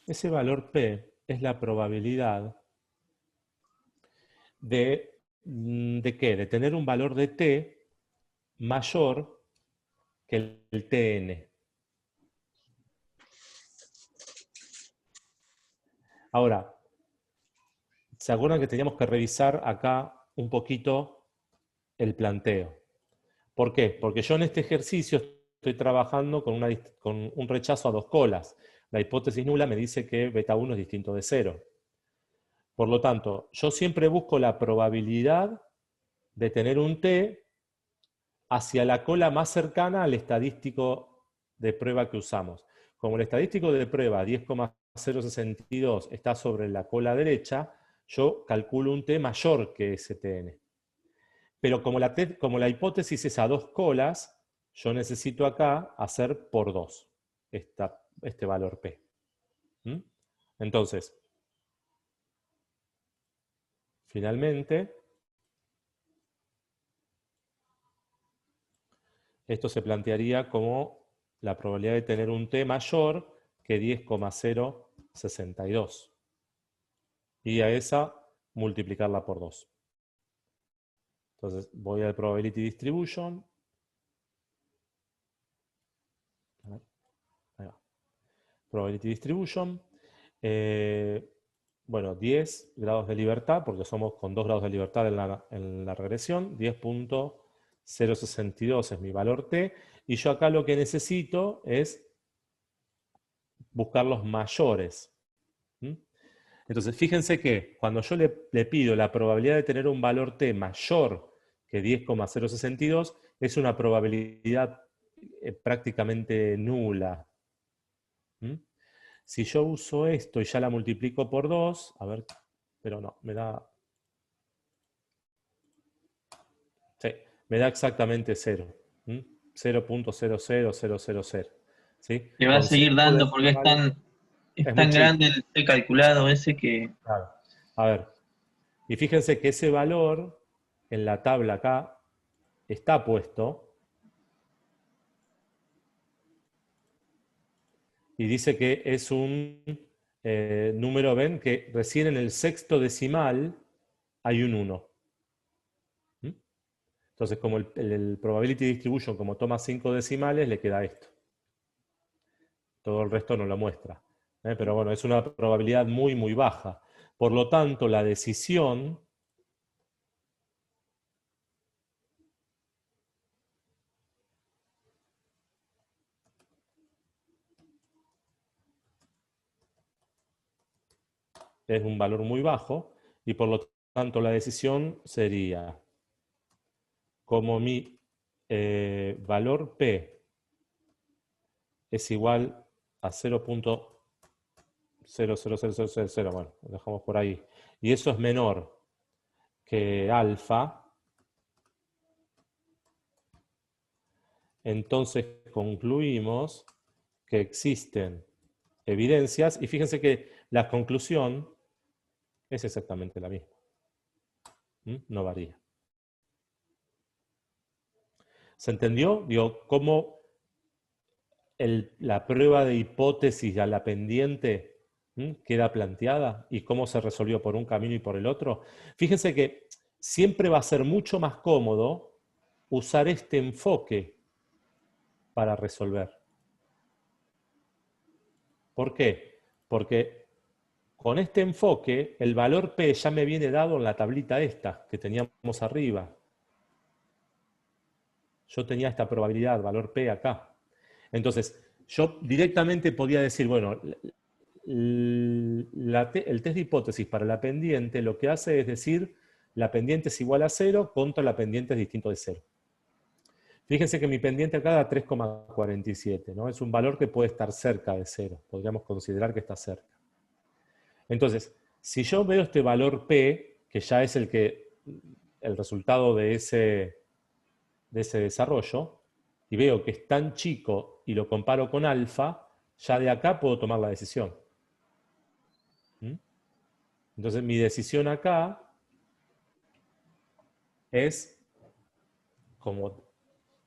Ese valor P es la probabilidad ¿de qué? De tener un valor de T mayor que el Tn. Ahora, ¿se acuerdan que teníamos que revisar acá un poquito el planteo? ¿Por qué? Porque yo en este ejercicio estoy trabajando con un rechazo a dos colas. La hipótesis nula me dice que beta 1 es distinto de 0. Por lo tanto, yo siempre busco la probabilidad de tener un T hacia la cola más cercana al estadístico de prueba que usamos. Como el estadístico de prueba 10,062 está sobre la cola derecha, yo calculo un T mayor que ese Tn. Pero como la hipótesis es a dos colas, yo necesito acá hacer por 2 este valor P. ¿Mm? Entonces, finalmente, esto se plantearía como la probabilidad de tener un T mayor que 10,062. Y a esa multiplicarla por 2. Entonces voy al probability distribution. Ahí va. Probability distribution. Bueno, 10 grados de libertad, porque somos con 2 grados de libertad en la regresión. 10.062 0,62 es mi valor t, y yo acá lo que necesito es buscar los mayores. ¿Mm? Entonces, fíjense que cuando yo le pido la probabilidad de tener un valor t mayor que 10,062, es una probabilidad prácticamente nula. ¿Mm? Si yo uso esto y ya la multiplico por 2, a ver, pero no, me da... Sí, me da exactamente 0. ¿Mm? 0,00000. ¿Sí? Le va a Con seguir 5 dando porque decimales es es muy tan chico. grande el T calculado ese que... Claro. A ver, y fíjense que ese valor en la tabla acá está puesto y dice que es un número, ven, que recién en el sexto decimal hay un 1. ¿Mm? Entonces, como el probability distribution, como toma 5 decimales, le queda esto. Todo el resto no lo muestra. Pero bueno, es una probabilidad muy, muy baja. Por lo tanto, la decisión es un valor muy bajo y por lo tanto la decisión sería como mi valor P es igual a 0,00000, bueno, lo dejamos por ahí, y eso es menor que alfa, entonces concluimos que existen evidencias, y fíjense que la conclusión es exactamente la misma. No varía. ¿Se entendió? Digo, cómo la prueba de hipótesis a la pendiente queda planteada y cómo se resolvió por un camino y por el otro. Fíjense que siempre va a ser mucho más cómodo usar este enfoque para resolver. ¿Por qué? Porque con este enfoque el valor P ya me viene dado en la tablita esta que teníamos arriba. Yo tenía esta probabilidad, valor P acá. Entonces, yo directamente podía decir, bueno, el test de hipótesis para la pendiente lo que hace es decir, la pendiente es igual a 0 contra la pendiente es distinto de 0. Fíjense que mi pendiente acá da 3,47, ¿no? Es un valor que puede estar cerca de 0. Podríamos considerar que está cerca. Entonces, si yo veo este valor P, que ya es el resultado de ese desarrollo, y veo que es tan chico y lo comparo con alfa, ya de acá puedo tomar la decisión. Entonces mi decisión acá es, como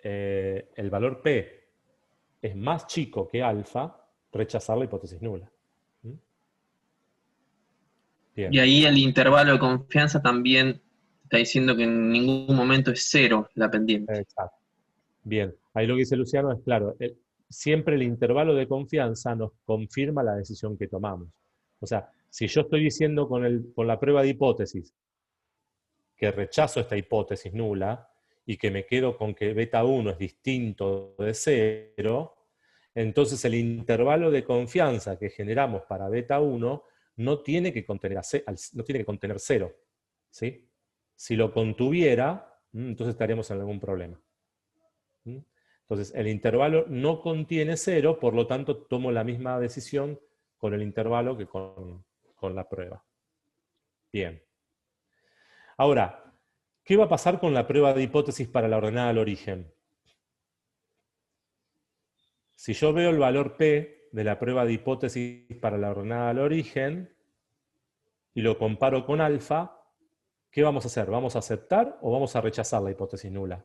el valor P es más chico que alfa, rechazar la hipótesis nula. Bien. Y ahí el intervalo de confianza también está diciendo que en ningún momento es cero la pendiente. Exacto. Bien. Ahí lo que dice Luciano es claro, siempre el intervalo de confianza nos confirma la decisión que tomamos. O sea, si yo estoy diciendo con la prueba de hipótesis que rechazo esta hipótesis nula y que me quedo con que beta 1 es distinto de 0, entonces el intervalo de confianza que generamos para beta 1 no tiene que contener, no tiene que contener 0. ¿Sí? Si lo contuviera, entonces estaríamos en algún problema. Entonces el intervalo no contiene 0, por lo tanto tomo la misma decisión con el intervalo que con la prueba. Bien. Ahora, ¿qué va a pasar con la prueba de hipótesis para la ordenada al origen? Si yo veo el valor P de la prueba de hipótesis para la ordenada al origen y lo comparo con alfa, ¿qué vamos a hacer? ¿Vamos a aceptar o vamos a rechazar la hipótesis nula?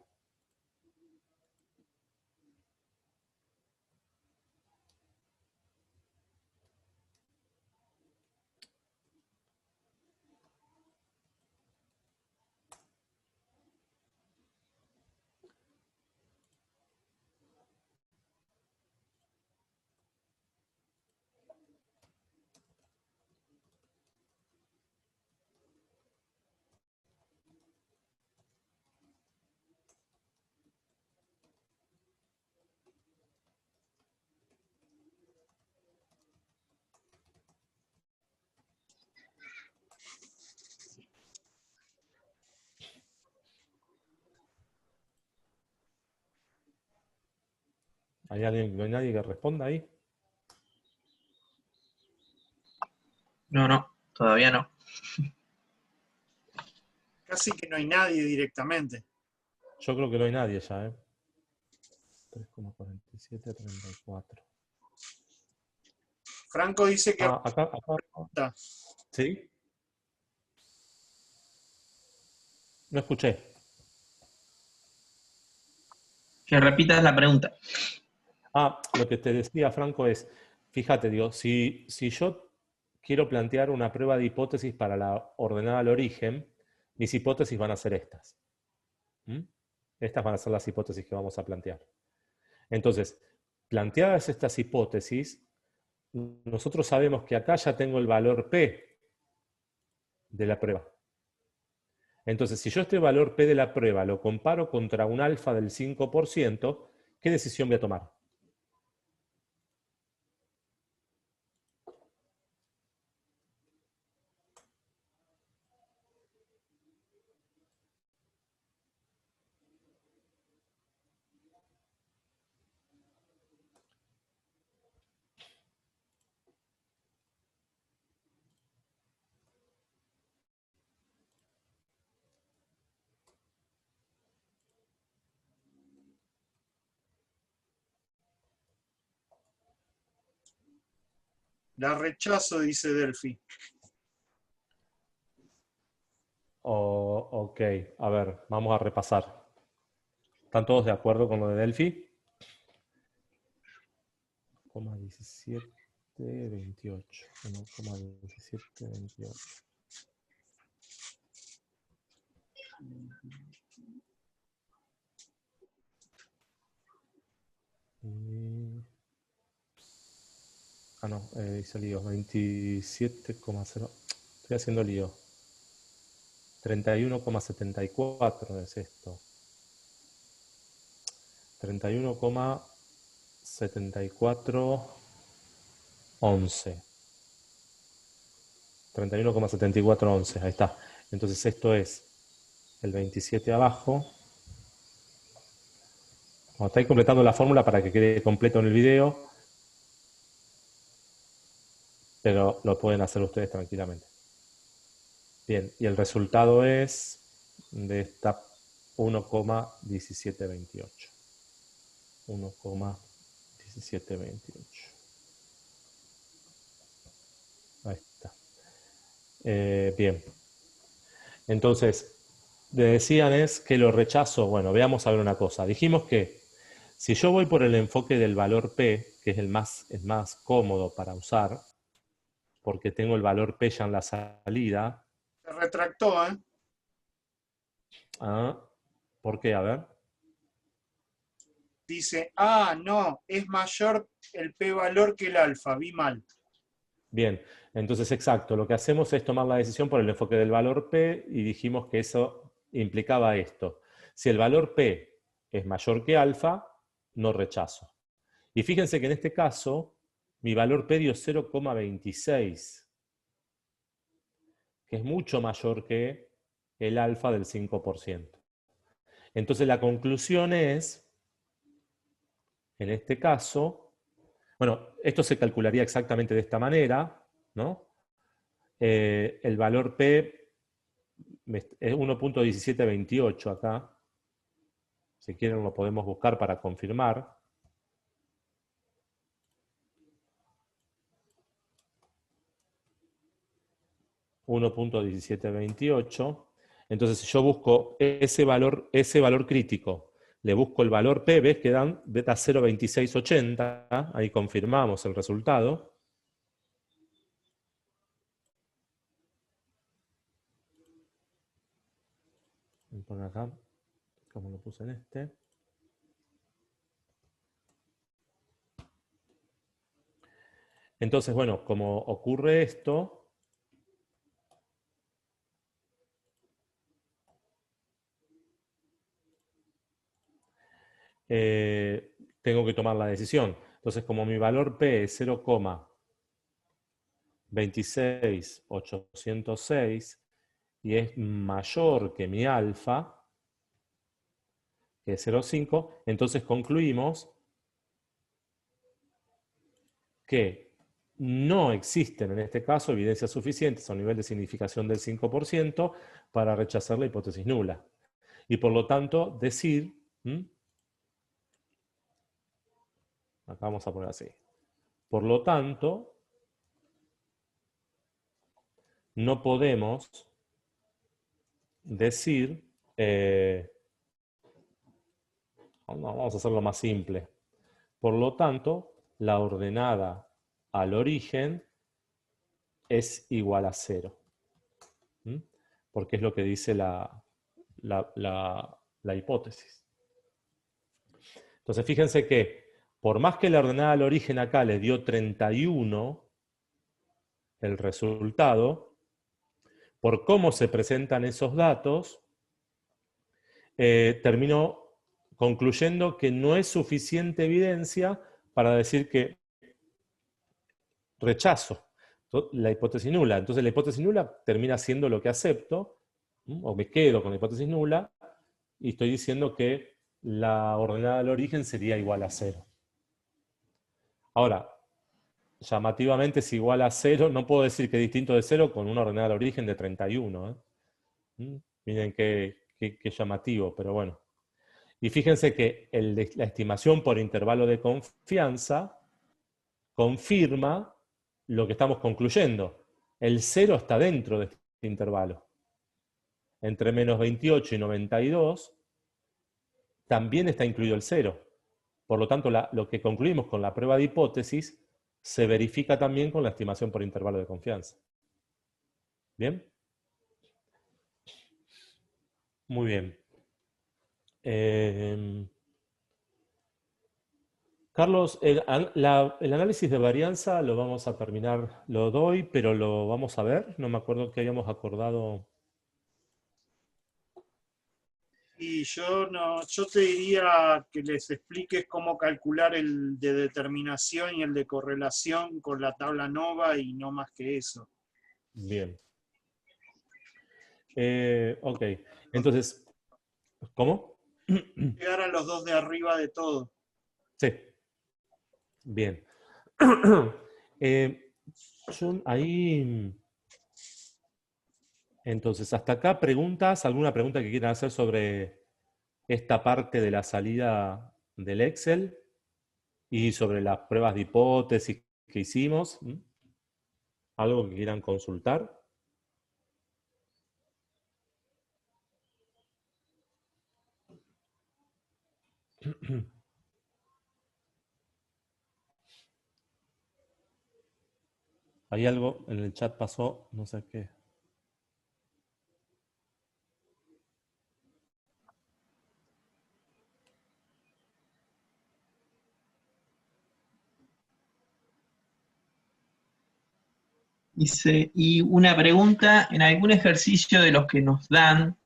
¿Hay alguien, no hay nadie que responda ahí? No, todavía no. Casi que no hay nadie directamente. Yo creo que no hay nadie ya, 3,4734. Franco dice que Acá. responda. ¿Sí? No escuché. Que repitas la pregunta. Lo que te decía, Franco, es, fíjate, digo, si yo quiero plantear una prueba de hipótesis para la ordenada al origen, mis hipótesis van a ser estas. ¿Mm? Estas van a ser las hipótesis que vamos a plantear. Entonces, planteadas estas hipótesis, nosotros sabemos que acá ya tengo el valor P de la prueba. Entonces, si yo este valor P de la prueba lo comparo contra un alfa del 5%, ¿qué decisión voy a tomar? La rechazo, dice Delphi. Ok, a ver, vamos a repasar. ¿Están todos de acuerdo con lo de Delphi? 1,1728. 1,1728. No, hice lío. 27,0. Estoy haciendo lío. 31,74 es esto. 31,7411. 31,7411. Ahí está. Entonces esto es el 27 abajo. Cuando estáis completando la fórmula para que quede completo en el video, pero lo pueden hacer ustedes tranquilamente. Bien, y el resultado es de esta 1,1728. 1,1728. Ahí está. Bien. Entonces, le decían es que lo rechazo. Bueno, veamos a ver una cosa. Dijimos que si yo voy por el enfoque del valor P, que es el más cómodo para usar, porque tengo el valor P ya en la salida. Se retractó, ¿eh? ¿Por qué? A ver. Dice, no, es mayor el P valor que el alfa, vi mal. Bien, entonces exacto, lo que hacemos es tomar la decisión por el enfoque del valor P y dijimos que eso implicaba esto. Si el valor P es mayor que alfa, no rechazo. Y fíjense que en este caso, mi valor P dio 0,26, que es mucho mayor que el alfa del 5%. Entonces la conclusión es, en este caso, bueno, esto se calcularía exactamente de esta manera, ¿no? El valor P es 1,1728 acá. Si quieren lo podemos buscar para confirmar. .1728. Entonces, si yo busco ese valor crítico, le busco el valor P, ¿ves? Que da 0,2680. Ahí confirmamos el resultado. Voy a poner acá, como lo puse en este. Entonces, bueno, como ocurre esto, tengo que tomar la decisión. Entonces, como mi valor P es 0,26806 y es mayor que mi alfa, que es 0,5, entonces concluimos que no existen en este caso evidencias suficientes a un nivel de significación del 5% para rechazar la hipótesis nula. Y por lo tanto, decir, acá vamos a poner así, por lo tanto, no podemos decir, vamos a hacerlo más simple, por lo tanto, la ordenada al origen es igual a 0. Porque es lo que dice la hipótesis. Entonces, fíjense que por más que la ordenada al origen acá les dio 31, el resultado, por cómo se presentan esos datos, termino concluyendo que no es suficiente evidencia para decir que rechazo la hipótesis nula. Entonces la hipótesis nula termina siendo lo que acepto, o me quedo con la hipótesis nula, y estoy diciendo que la ordenada al origen sería igual a 0. Ahora, llamativamente es igual a 0, no puedo decir que es distinto de 0 con una ordenada al origen de 31. Miren qué llamativo, pero bueno. Y fíjense que la estimación por intervalo de confianza confirma lo que estamos concluyendo. El 0 está dentro de este intervalo. Entre menos 28 y 92 también está incluido el 0. Por lo tanto, lo que concluimos con la prueba de hipótesis se verifica también con la estimación por intervalo de confianza. ¿Bien? Muy bien. Carlos, el análisis de varianza lo vamos a terminar, lo doy, pero lo vamos a ver. No me acuerdo qué habíamos acordado. Y yo te diría que les expliques cómo calcular el de determinación y el de correlación con la tabla NOVA y no más que eso. Bien. Ok. Entonces, ¿cómo? Llegar a los dos de arriba de todo. Sí. Bien. Ahí. Entonces, hasta acá preguntas, alguna pregunta que quieran hacer sobre esta parte de la salida del Excel y sobre las pruebas de hipótesis que hicimos. ¿Algo que quieran consultar? Hay algo en el chat pasó, no sé qué. Dice, y una pregunta, en algún ejercicio de los que nos dan,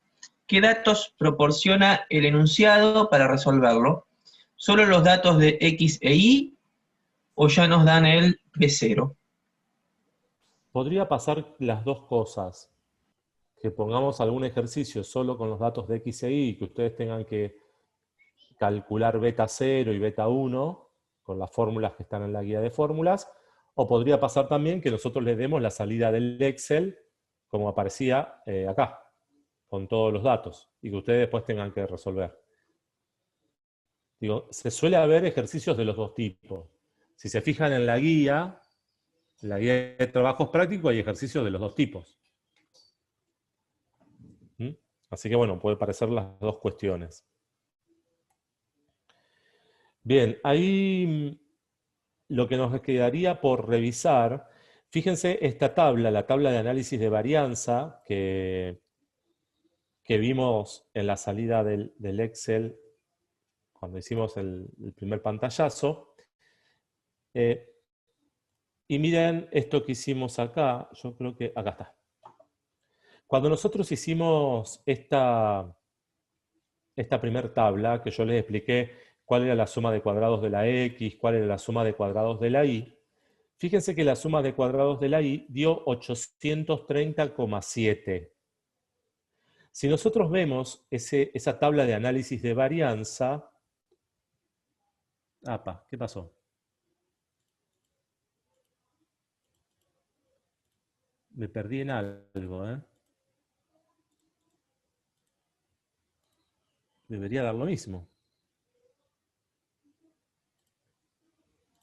¿qué datos proporciona el enunciado para resolverlo? ¿Solo los datos de X e Y o ya nos dan el B0? Podría pasar las dos cosas. Que pongamos algún ejercicio solo con los datos de X e Y, que ustedes tengan que calcular beta 0 y beta 1 con las fórmulas que están en la guía de fórmulas, o podría pasar también que nosotros les demos la salida del Excel, como aparecía acá, con todos los datos, y que ustedes después tengan que resolver. Digo, se suele haber ejercicios de los dos tipos. Si se fijan en la guía de trabajos prácticos, hay ejercicios de los dos tipos. Así que bueno, puede parecer las dos cuestiones. Bien, ahí lo que nos quedaría por revisar, fíjense esta tabla, la tabla de análisis de varianza que vimos en la salida del Excel cuando hicimos el primer pantallazo. Y miren esto que hicimos acá, yo creo que acá está. Cuando nosotros hicimos esta primer tabla, que yo les expliqué cuál era la suma de cuadrados de la X, cuál era la suma de cuadrados de la Y, fíjense que la suma de cuadrados de la Y dio 830,7. Si nosotros vemos esa tabla de análisis de varianza... ¿Qué pasó? Me perdí en algo, ¿eh? Debería dar lo mismo.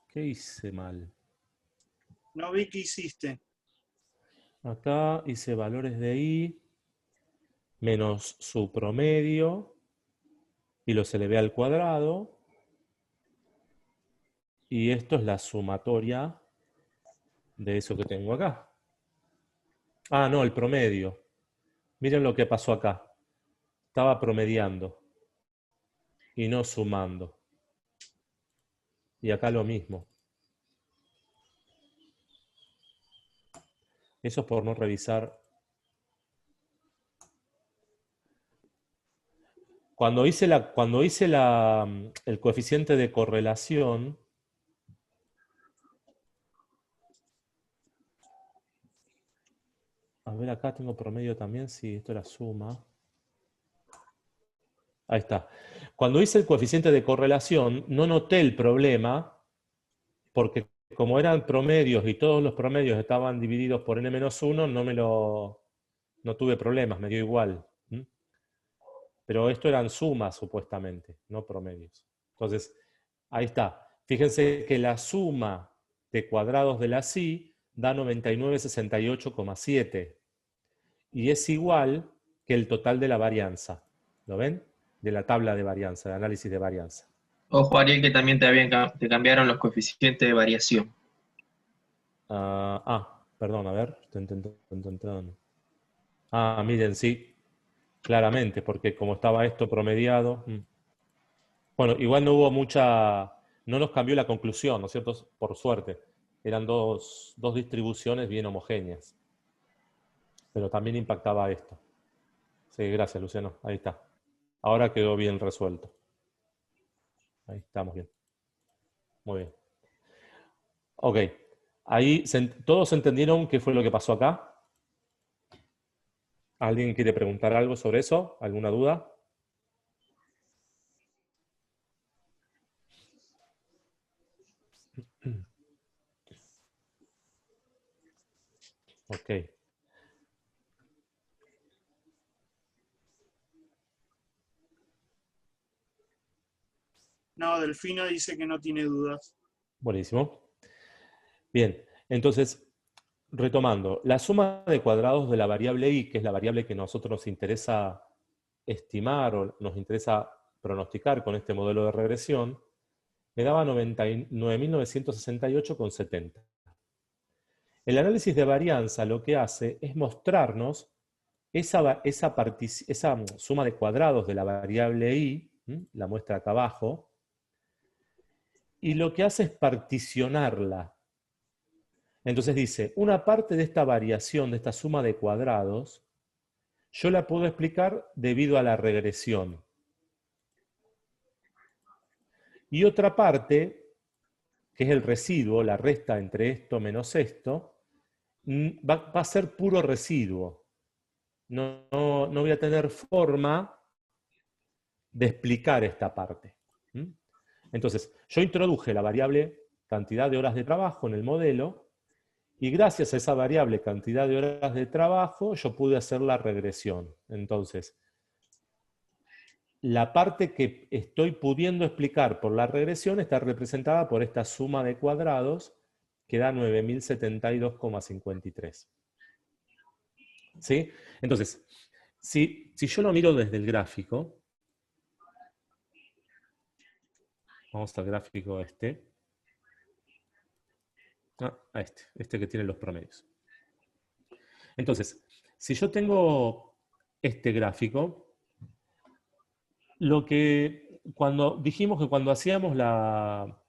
¿Qué hice mal? No vi qué hiciste. Acá hice valores de I menos su promedio y los elevé al cuadrado. Y esto es la sumatoria de eso que tengo acá. Ah, no, el promedio. Miren lo que pasó acá. Estaba promediando y no sumando. Y acá lo mismo. Eso es por no revisar. Cuando hice el coeficiente de correlación, a ver, acá tengo promedio también, sí, esto era suma. Ahí está. Cuando hice el coeficiente de correlación, no noté el problema, porque como eran promedios y todos los promedios estaban divididos por n-1, no tuve problemas, me dio igual. Pero esto eran sumas, supuestamente, no promedios. Entonces, ahí está. Fíjense que la suma de cuadrados de la psi da 9968,7 y es igual que el total de la varianza. ¿Lo ven? De la tabla de varianza, de análisis de varianza. Ojo, Ariel, que también te cambiaron los coeficientes de variación. Perdón, a ver. Miren, sí, claramente, porque como estaba esto promediado. Bueno, igual no hubo no nos cambió la conclusión, ¿no es cierto? Por suerte. Eran dos distribuciones bien homogéneas. Pero también impactaba esto. Sí, gracias, Luciano. Ahí está. Ahora quedó bien resuelto. Ahí estamos bien. Muy bien. Ok. Ahí todos entendieron qué fue lo que pasó acá. ¿Alguien quiere preguntar algo sobre eso? ¿Alguna duda? Ok. No, Delfino dice que no tiene dudas. Buenísimo. Bien, entonces, retomando, la suma de cuadrados de la variable i, que es la variable que a nosotros nos interesa estimar o nos interesa pronosticar con este modelo de regresión, me daba 9968,70. El análisis de varianza lo que hace es mostrarnos esa suma de cuadrados de la variable i, la muestra acá abajo, y lo que hace es particionarla. Entonces dice, una parte de esta variación, de esta suma de cuadrados, yo la puedo explicar debido a la regresión. Y otra parte, que es el residuo, la resta entre esto menos esto, va a ser puro residuo. No voy a tener forma de explicar esta parte. Entonces, yo introduje la variable cantidad de horas de trabajo en el modelo y gracias a esa variable cantidad de horas de trabajo yo pude hacer la regresión. Entonces, la parte que estoy pudiendo explicar por la regresión está representada por esta suma de cuadrados que da 9072,53. ¿Sí? Entonces, si yo lo miro desde el gráfico, vamos al gráfico este. A este que tiene los promedios. Entonces, si yo tengo este gráfico, cuando dijimos que cuando hacíamos la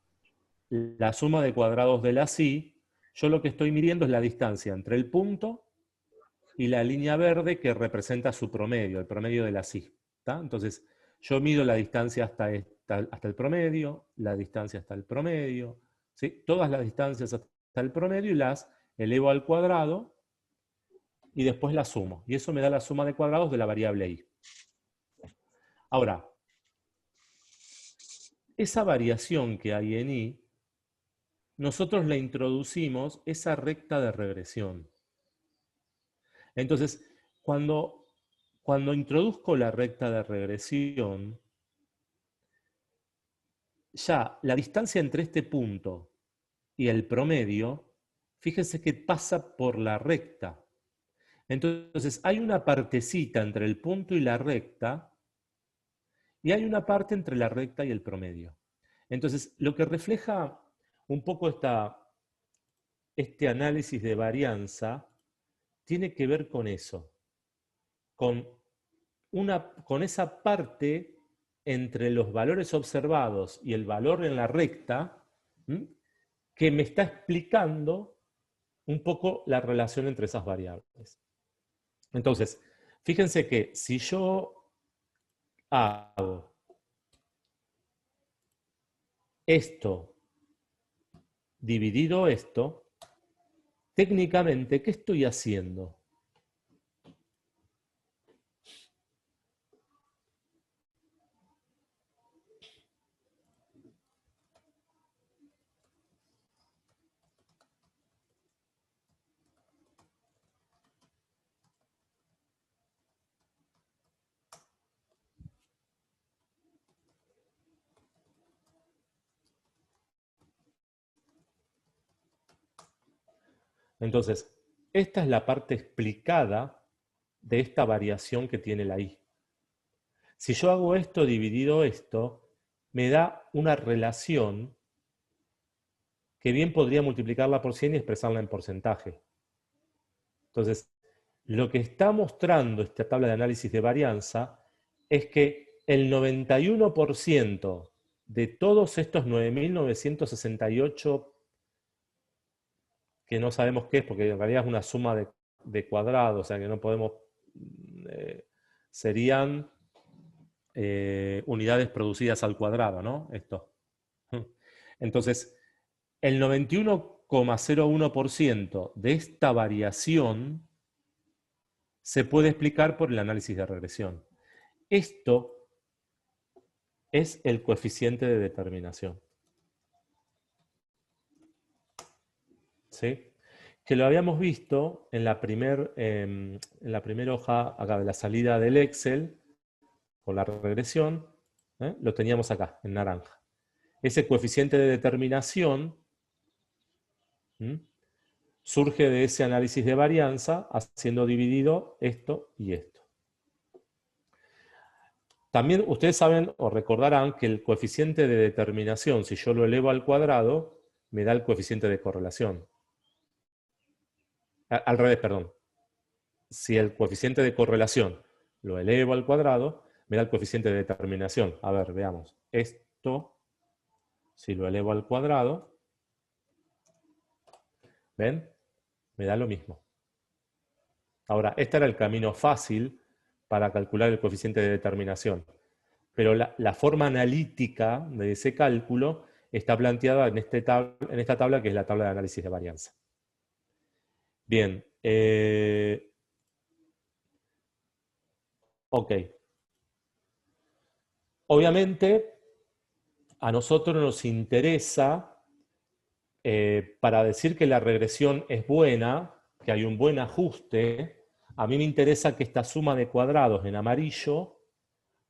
suma de cuadrados de la psi, yo lo que estoy midiendo es la distancia entre el punto y la línea verde que representa su promedio, el promedio de la psi. Entonces, yo mido la distancia hasta el promedio, la distancia hasta el promedio, ¿sí? Todas las distancias hasta el promedio y las elevo al cuadrado y después la sumo. Y eso me da la suma de cuadrados de la variable i. Ahora, esa variación que hay en i, nosotros le introducimos esa recta de regresión. Entonces, cuando introduzco la recta de regresión, ya la distancia entre este punto y el promedio, fíjense que pasa por la recta. Entonces, hay una partecita entre el punto y la recta, y hay una parte entre la recta y el promedio. Entonces, lo que refleja un poco este análisis de varianza tiene que ver con eso, con esa parte entre los valores observados y el valor en la recta, que me está explicando un poco la relación entre esas variables. Entonces, fíjense que si yo hago esto dividido esto, técnicamente, ¿qué estoy haciendo? Entonces, esta es la parte explicada de esta variación que tiene la i. Si yo hago esto dividido esto, me da una relación que bien podría multiplicarla por 100 y expresarla en porcentaje. Entonces, lo que está mostrando esta tabla de análisis de varianza es que el 91% de todos estos 9.968, que no sabemos qué es, porque en realidad es una suma de cuadrados, o sea que no podemos, serían unidades producidas al cuadrado, ¿no? Esto. Entonces, el 91,01% de esta variación se puede explicar por el análisis de regresión. Esto es el coeficiente de determinación. ¿Sí? Que lo habíamos visto en la primera hoja acá de la salida del Excel, con la regresión, lo teníamos acá, en naranja. Ese coeficiente de determinación surge de ese análisis de varianza, haciendo dividido esto y esto. También ustedes saben o recordarán que el coeficiente de determinación, si yo lo elevo al cuadrado, me da el coeficiente de correlación. Al revés, perdón. Si el coeficiente de correlación lo elevo al cuadrado, me da el coeficiente de determinación. A ver, veamos. Esto, si lo elevo al cuadrado, ¿ven? Me da lo mismo. Ahora, este era el camino fácil para calcular el coeficiente de determinación. Pero la forma analítica de ese cálculo está planteada en esta tabla, que es la tabla de análisis de varianza. Bien. Ok. Obviamente, a nosotros nos interesa, para decir que la regresión es buena, que hay un buen ajuste, a mí me interesa que esta suma de cuadrados en amarillo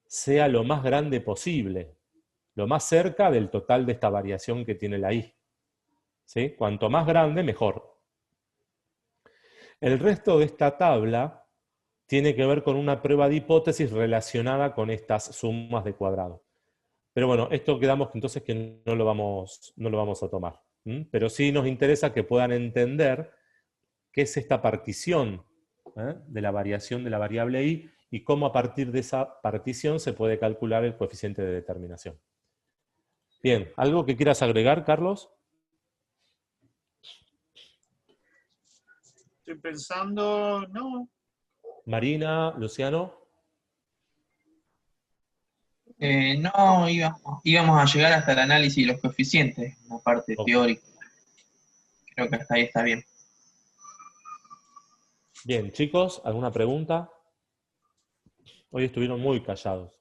sea lo más grande posible, lo más cerca del total de esta variación que tiene la i. ¿Sí? Cuanto más grande, mejor. El resto de esta tabla tiene que ver con una prueba de hipótesis relacionada con estas sumas de cuadrados. Pero bueno, esto quedamos entonces que no lo vamos a tomar. Pero sí nos interesa que puedan entender qué es esta partición de la variación de la variable i y cómo a partir de esa partición se puede calcular el coeficiente de determinación. Bien, ¿algo que quieras agregar, Carlos? Estoy pensando, no. Marina, Luciano. No, íbamos a llegar hasta el análisis de los coeficientes, una parte teórica. Creo que hasta ahí está bien. Bien, chicos, ¿alguna pregunta? Hoy estuvieron muy callados.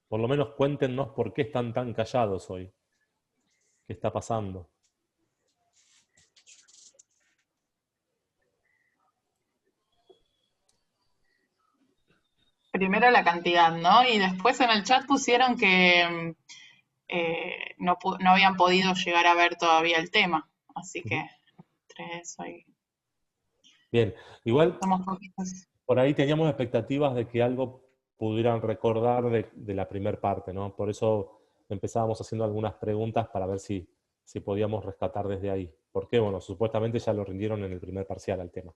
Por lo menos cuéntenos por qué están tan callados hoy. ¿Qué está pasando? primero la cantidad, ¿no? Y después en el chat pusieron que no habían podido llegar a ver todavía el tema. Así que entre eso y Bien, igual somos poquitos. por ahí teníamos expectativas de que algo pudieran recordar de la primera parte, ¿no? Por eso empezábamos haciendo algunas preguntas para ver si podíamos rescatar desde ahí. Porque, bueno, supuestamente ya lo rindieron en el primer parcial al tema.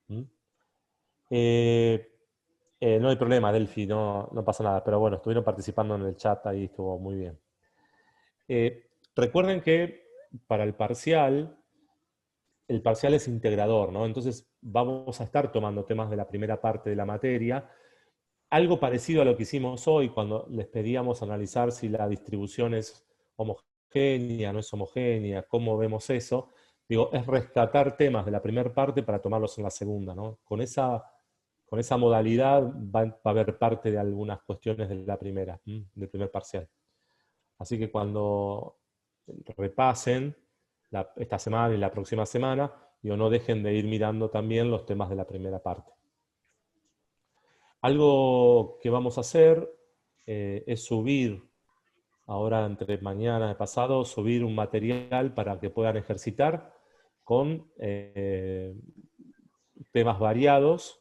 ¿Mm? No hay problema, Delphi, no pasa nada. Pero bueno, estuvieron participando en el chat, ahí estuvo muy bien. Recuerden que para el parcial es integrador, ¿no? Entonces vamos a estar tomando temas de la primera parte de la materia, algo parecido a lo que hicimos hoy cuando les pedíamos analizar si la distribución es homogénea, no es homogénea, cómo vemos eso. Digo, es rescatar temas de la primera parte para tomarlos en la segunda, ¿no? Con esa modalidad va a haber parte de algunas cuestiones de la primera, del primer parcial. Así que cuando repasen esta semana y la próxima semana, no dejen de ir mirando también los temas de la primera parte. Algo que vamos a hacer es subir, ahora entre mañana y pasado, subir un material para que puedan ejercitar con temas variados,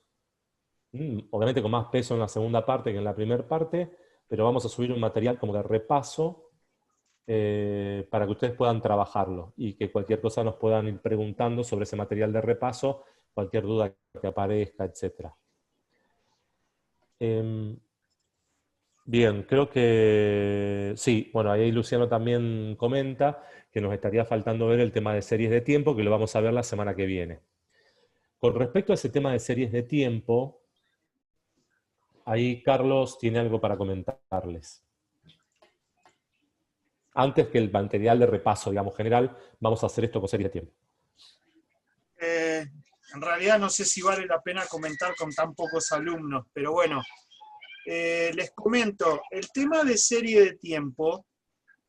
obviamente con más peso en la segunda parte que en la primera parte, pero vamos a subir un material como de repaso para que ustedes puedan trabajarlo y que cualquier cosa nos puedan ir preguntando sobre ese material de repaso, cualquier duda que aparezca, etc. Bien, creo que sí, bueno, ahí Luciano también comenta que nos estaría faltando ver el tema de series de tiempo, que lo vamos a ver la semana que viene. Con respecto a ese tema de series de tiempo, ahí Carlos tiene algo para comentarles. Antes que el material de repaso, digamos, general, vamos a hacer esto con series de tiempo. En realidad no sé si vale la pena comentar con tan pocos alumnos, pero bueno, les comento, el tema de serie de tiempo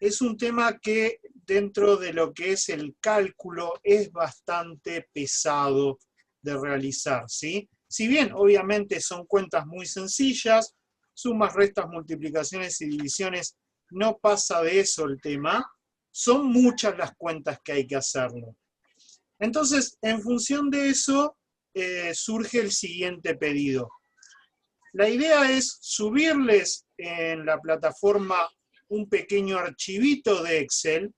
es un tema que dentro de lo que es el cálculo es bastante pesado de realizar, ¿sí? Si bien obviamente son cuentas muy sencillas, sumas, restas, multiplicaciones y divisiones, no pasa de eso el tema, son muchas las cuentas que hay que hacerlo. Entonces, en función de eso, surge el siguiente pedido. La idea es subirles en la plataforma un pequeño archivito de Excel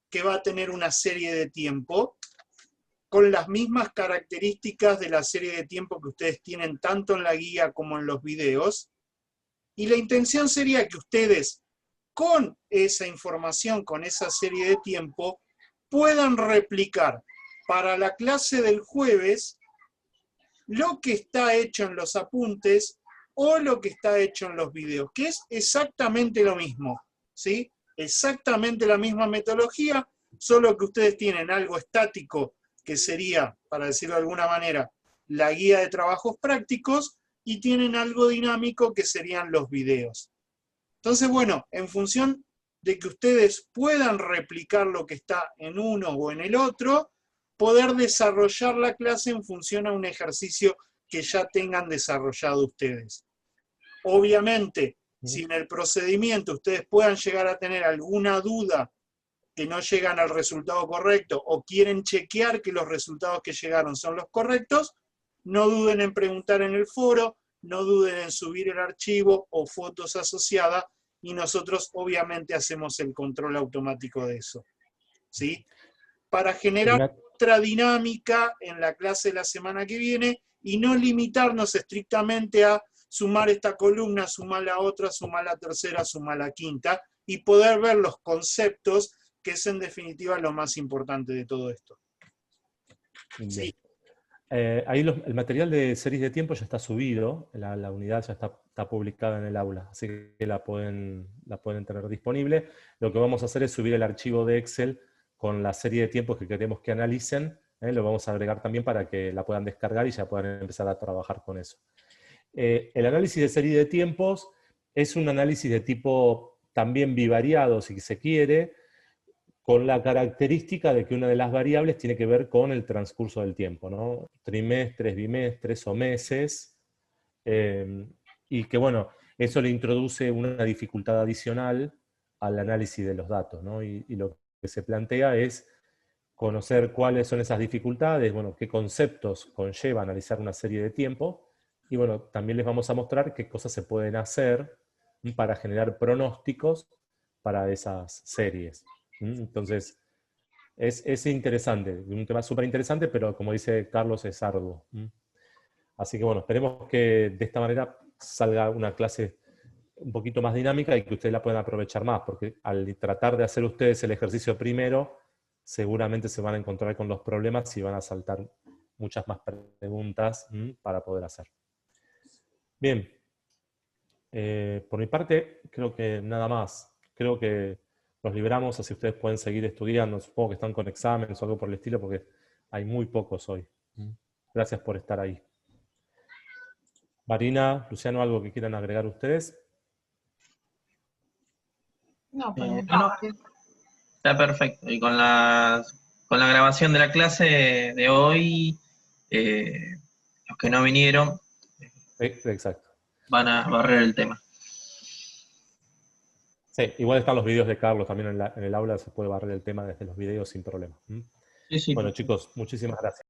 que va a tener una serie de tiempo con las mismas características de la serie de tiempo que ustedes tienen tanto en la guía como en los videos. Y la intención sería que ustedes, con esa información, con esa serie de tiempo, puedan replicar para la clase del jueves lo que está hecho en los apuntes o lo que está hecho en los videos, que es exactamente lo mismo, ¿sí? Exactamente la misma metodología, solo que ustedes tienen algo estático, que sería, para decirlo de alguna manera, la guía de trabajos prácticos, y tienen algo dinámico, que serían los videos. Entonces, bueno, en función de que ustedes puedan replicar lo que está en uno o en el otro, poder desarrollar la clase en función a un ejercicio que ya tengan desarrollado ustedes. Obviamente, si en el procedimiento ustedes puedan llegar a tener alguna duda que no llegan al resultado correcto o quieren chequear que los resultados que llegaron son los correctos, no duden en preguntar en el foro, no duden en subir el archivo o fotos asociadas, y nosotros obviamente hacemos el control automático de eso, ¿sí? Para generar otra dinámica en la clase de la semana que viene y no limitarnos estrictamente a sumar esta columna, sumar la otra, sumar la tercera, sumar la quinta, y poder ver los conceptos, que es en definitiva lo más importante de todo esto. Sí. Ahí el material de series de tiempo ya está subido, la unidad ya está publicada en el aula, así que la pueden tener disponible. Lo que vamos a hacer es subir el archivo de Excel con la serie de tiempos que queremos que analicen, lo vamos a agregar también para que la puedan descargar y ya puedan empezar a trabajar con eso. El análisis de serie de tiempos es un análisis de tipo también bivariado, si se quiere, con la característica de que una de las variables tiene que ver con el transcurso del tiempo, ¿no? Trimestres, bimestres o meses. y que bueno, eso le introduce una dificultad adicional al análisis de los datos, ¿no? Y lo que se plantea es conocer cuáles son esas dificultades, bueno, qué conceptos conlleva analizar una serie de tiempo, y bueno, también les vamos a mostrar qué cosas se pueden hacer para generar pronósticos para esas series. Entonces, es interesante, un tema súper interesante, pero como dice Carlos, es arduo. Así que bueno, esperemos que de esta manera salga una clase un poquito más dinámica y que ustedes la puedan aprovechar más, porque al tratar de hacer ustedes el ejercicio primero, seguramente se van a encontrar con los problemas y van a saltar muchas más preguntas para poder hacer. Bien, por mi parte, creo que nada más. Creo que los liberamos, así ustedes pueden seguir estudiando. Supongo que están con exámenes o algo por el estilo, porque hay muy pocos hoy. Gracias por estar ahí. Marina, Luciano, ¿algo que quieran agregar ustedes? No, por mi No, parte. está perfecto. Y con la grabación de la clase de hoy, los que no vinieron Exacto. van a barrer el tema. Sí, igual están los videos de Carlos también en el aula, se puede barrer el tema desde los videos sin problema. Sí, sí, Bueno, perfecto. chicos, muchísimas gracias.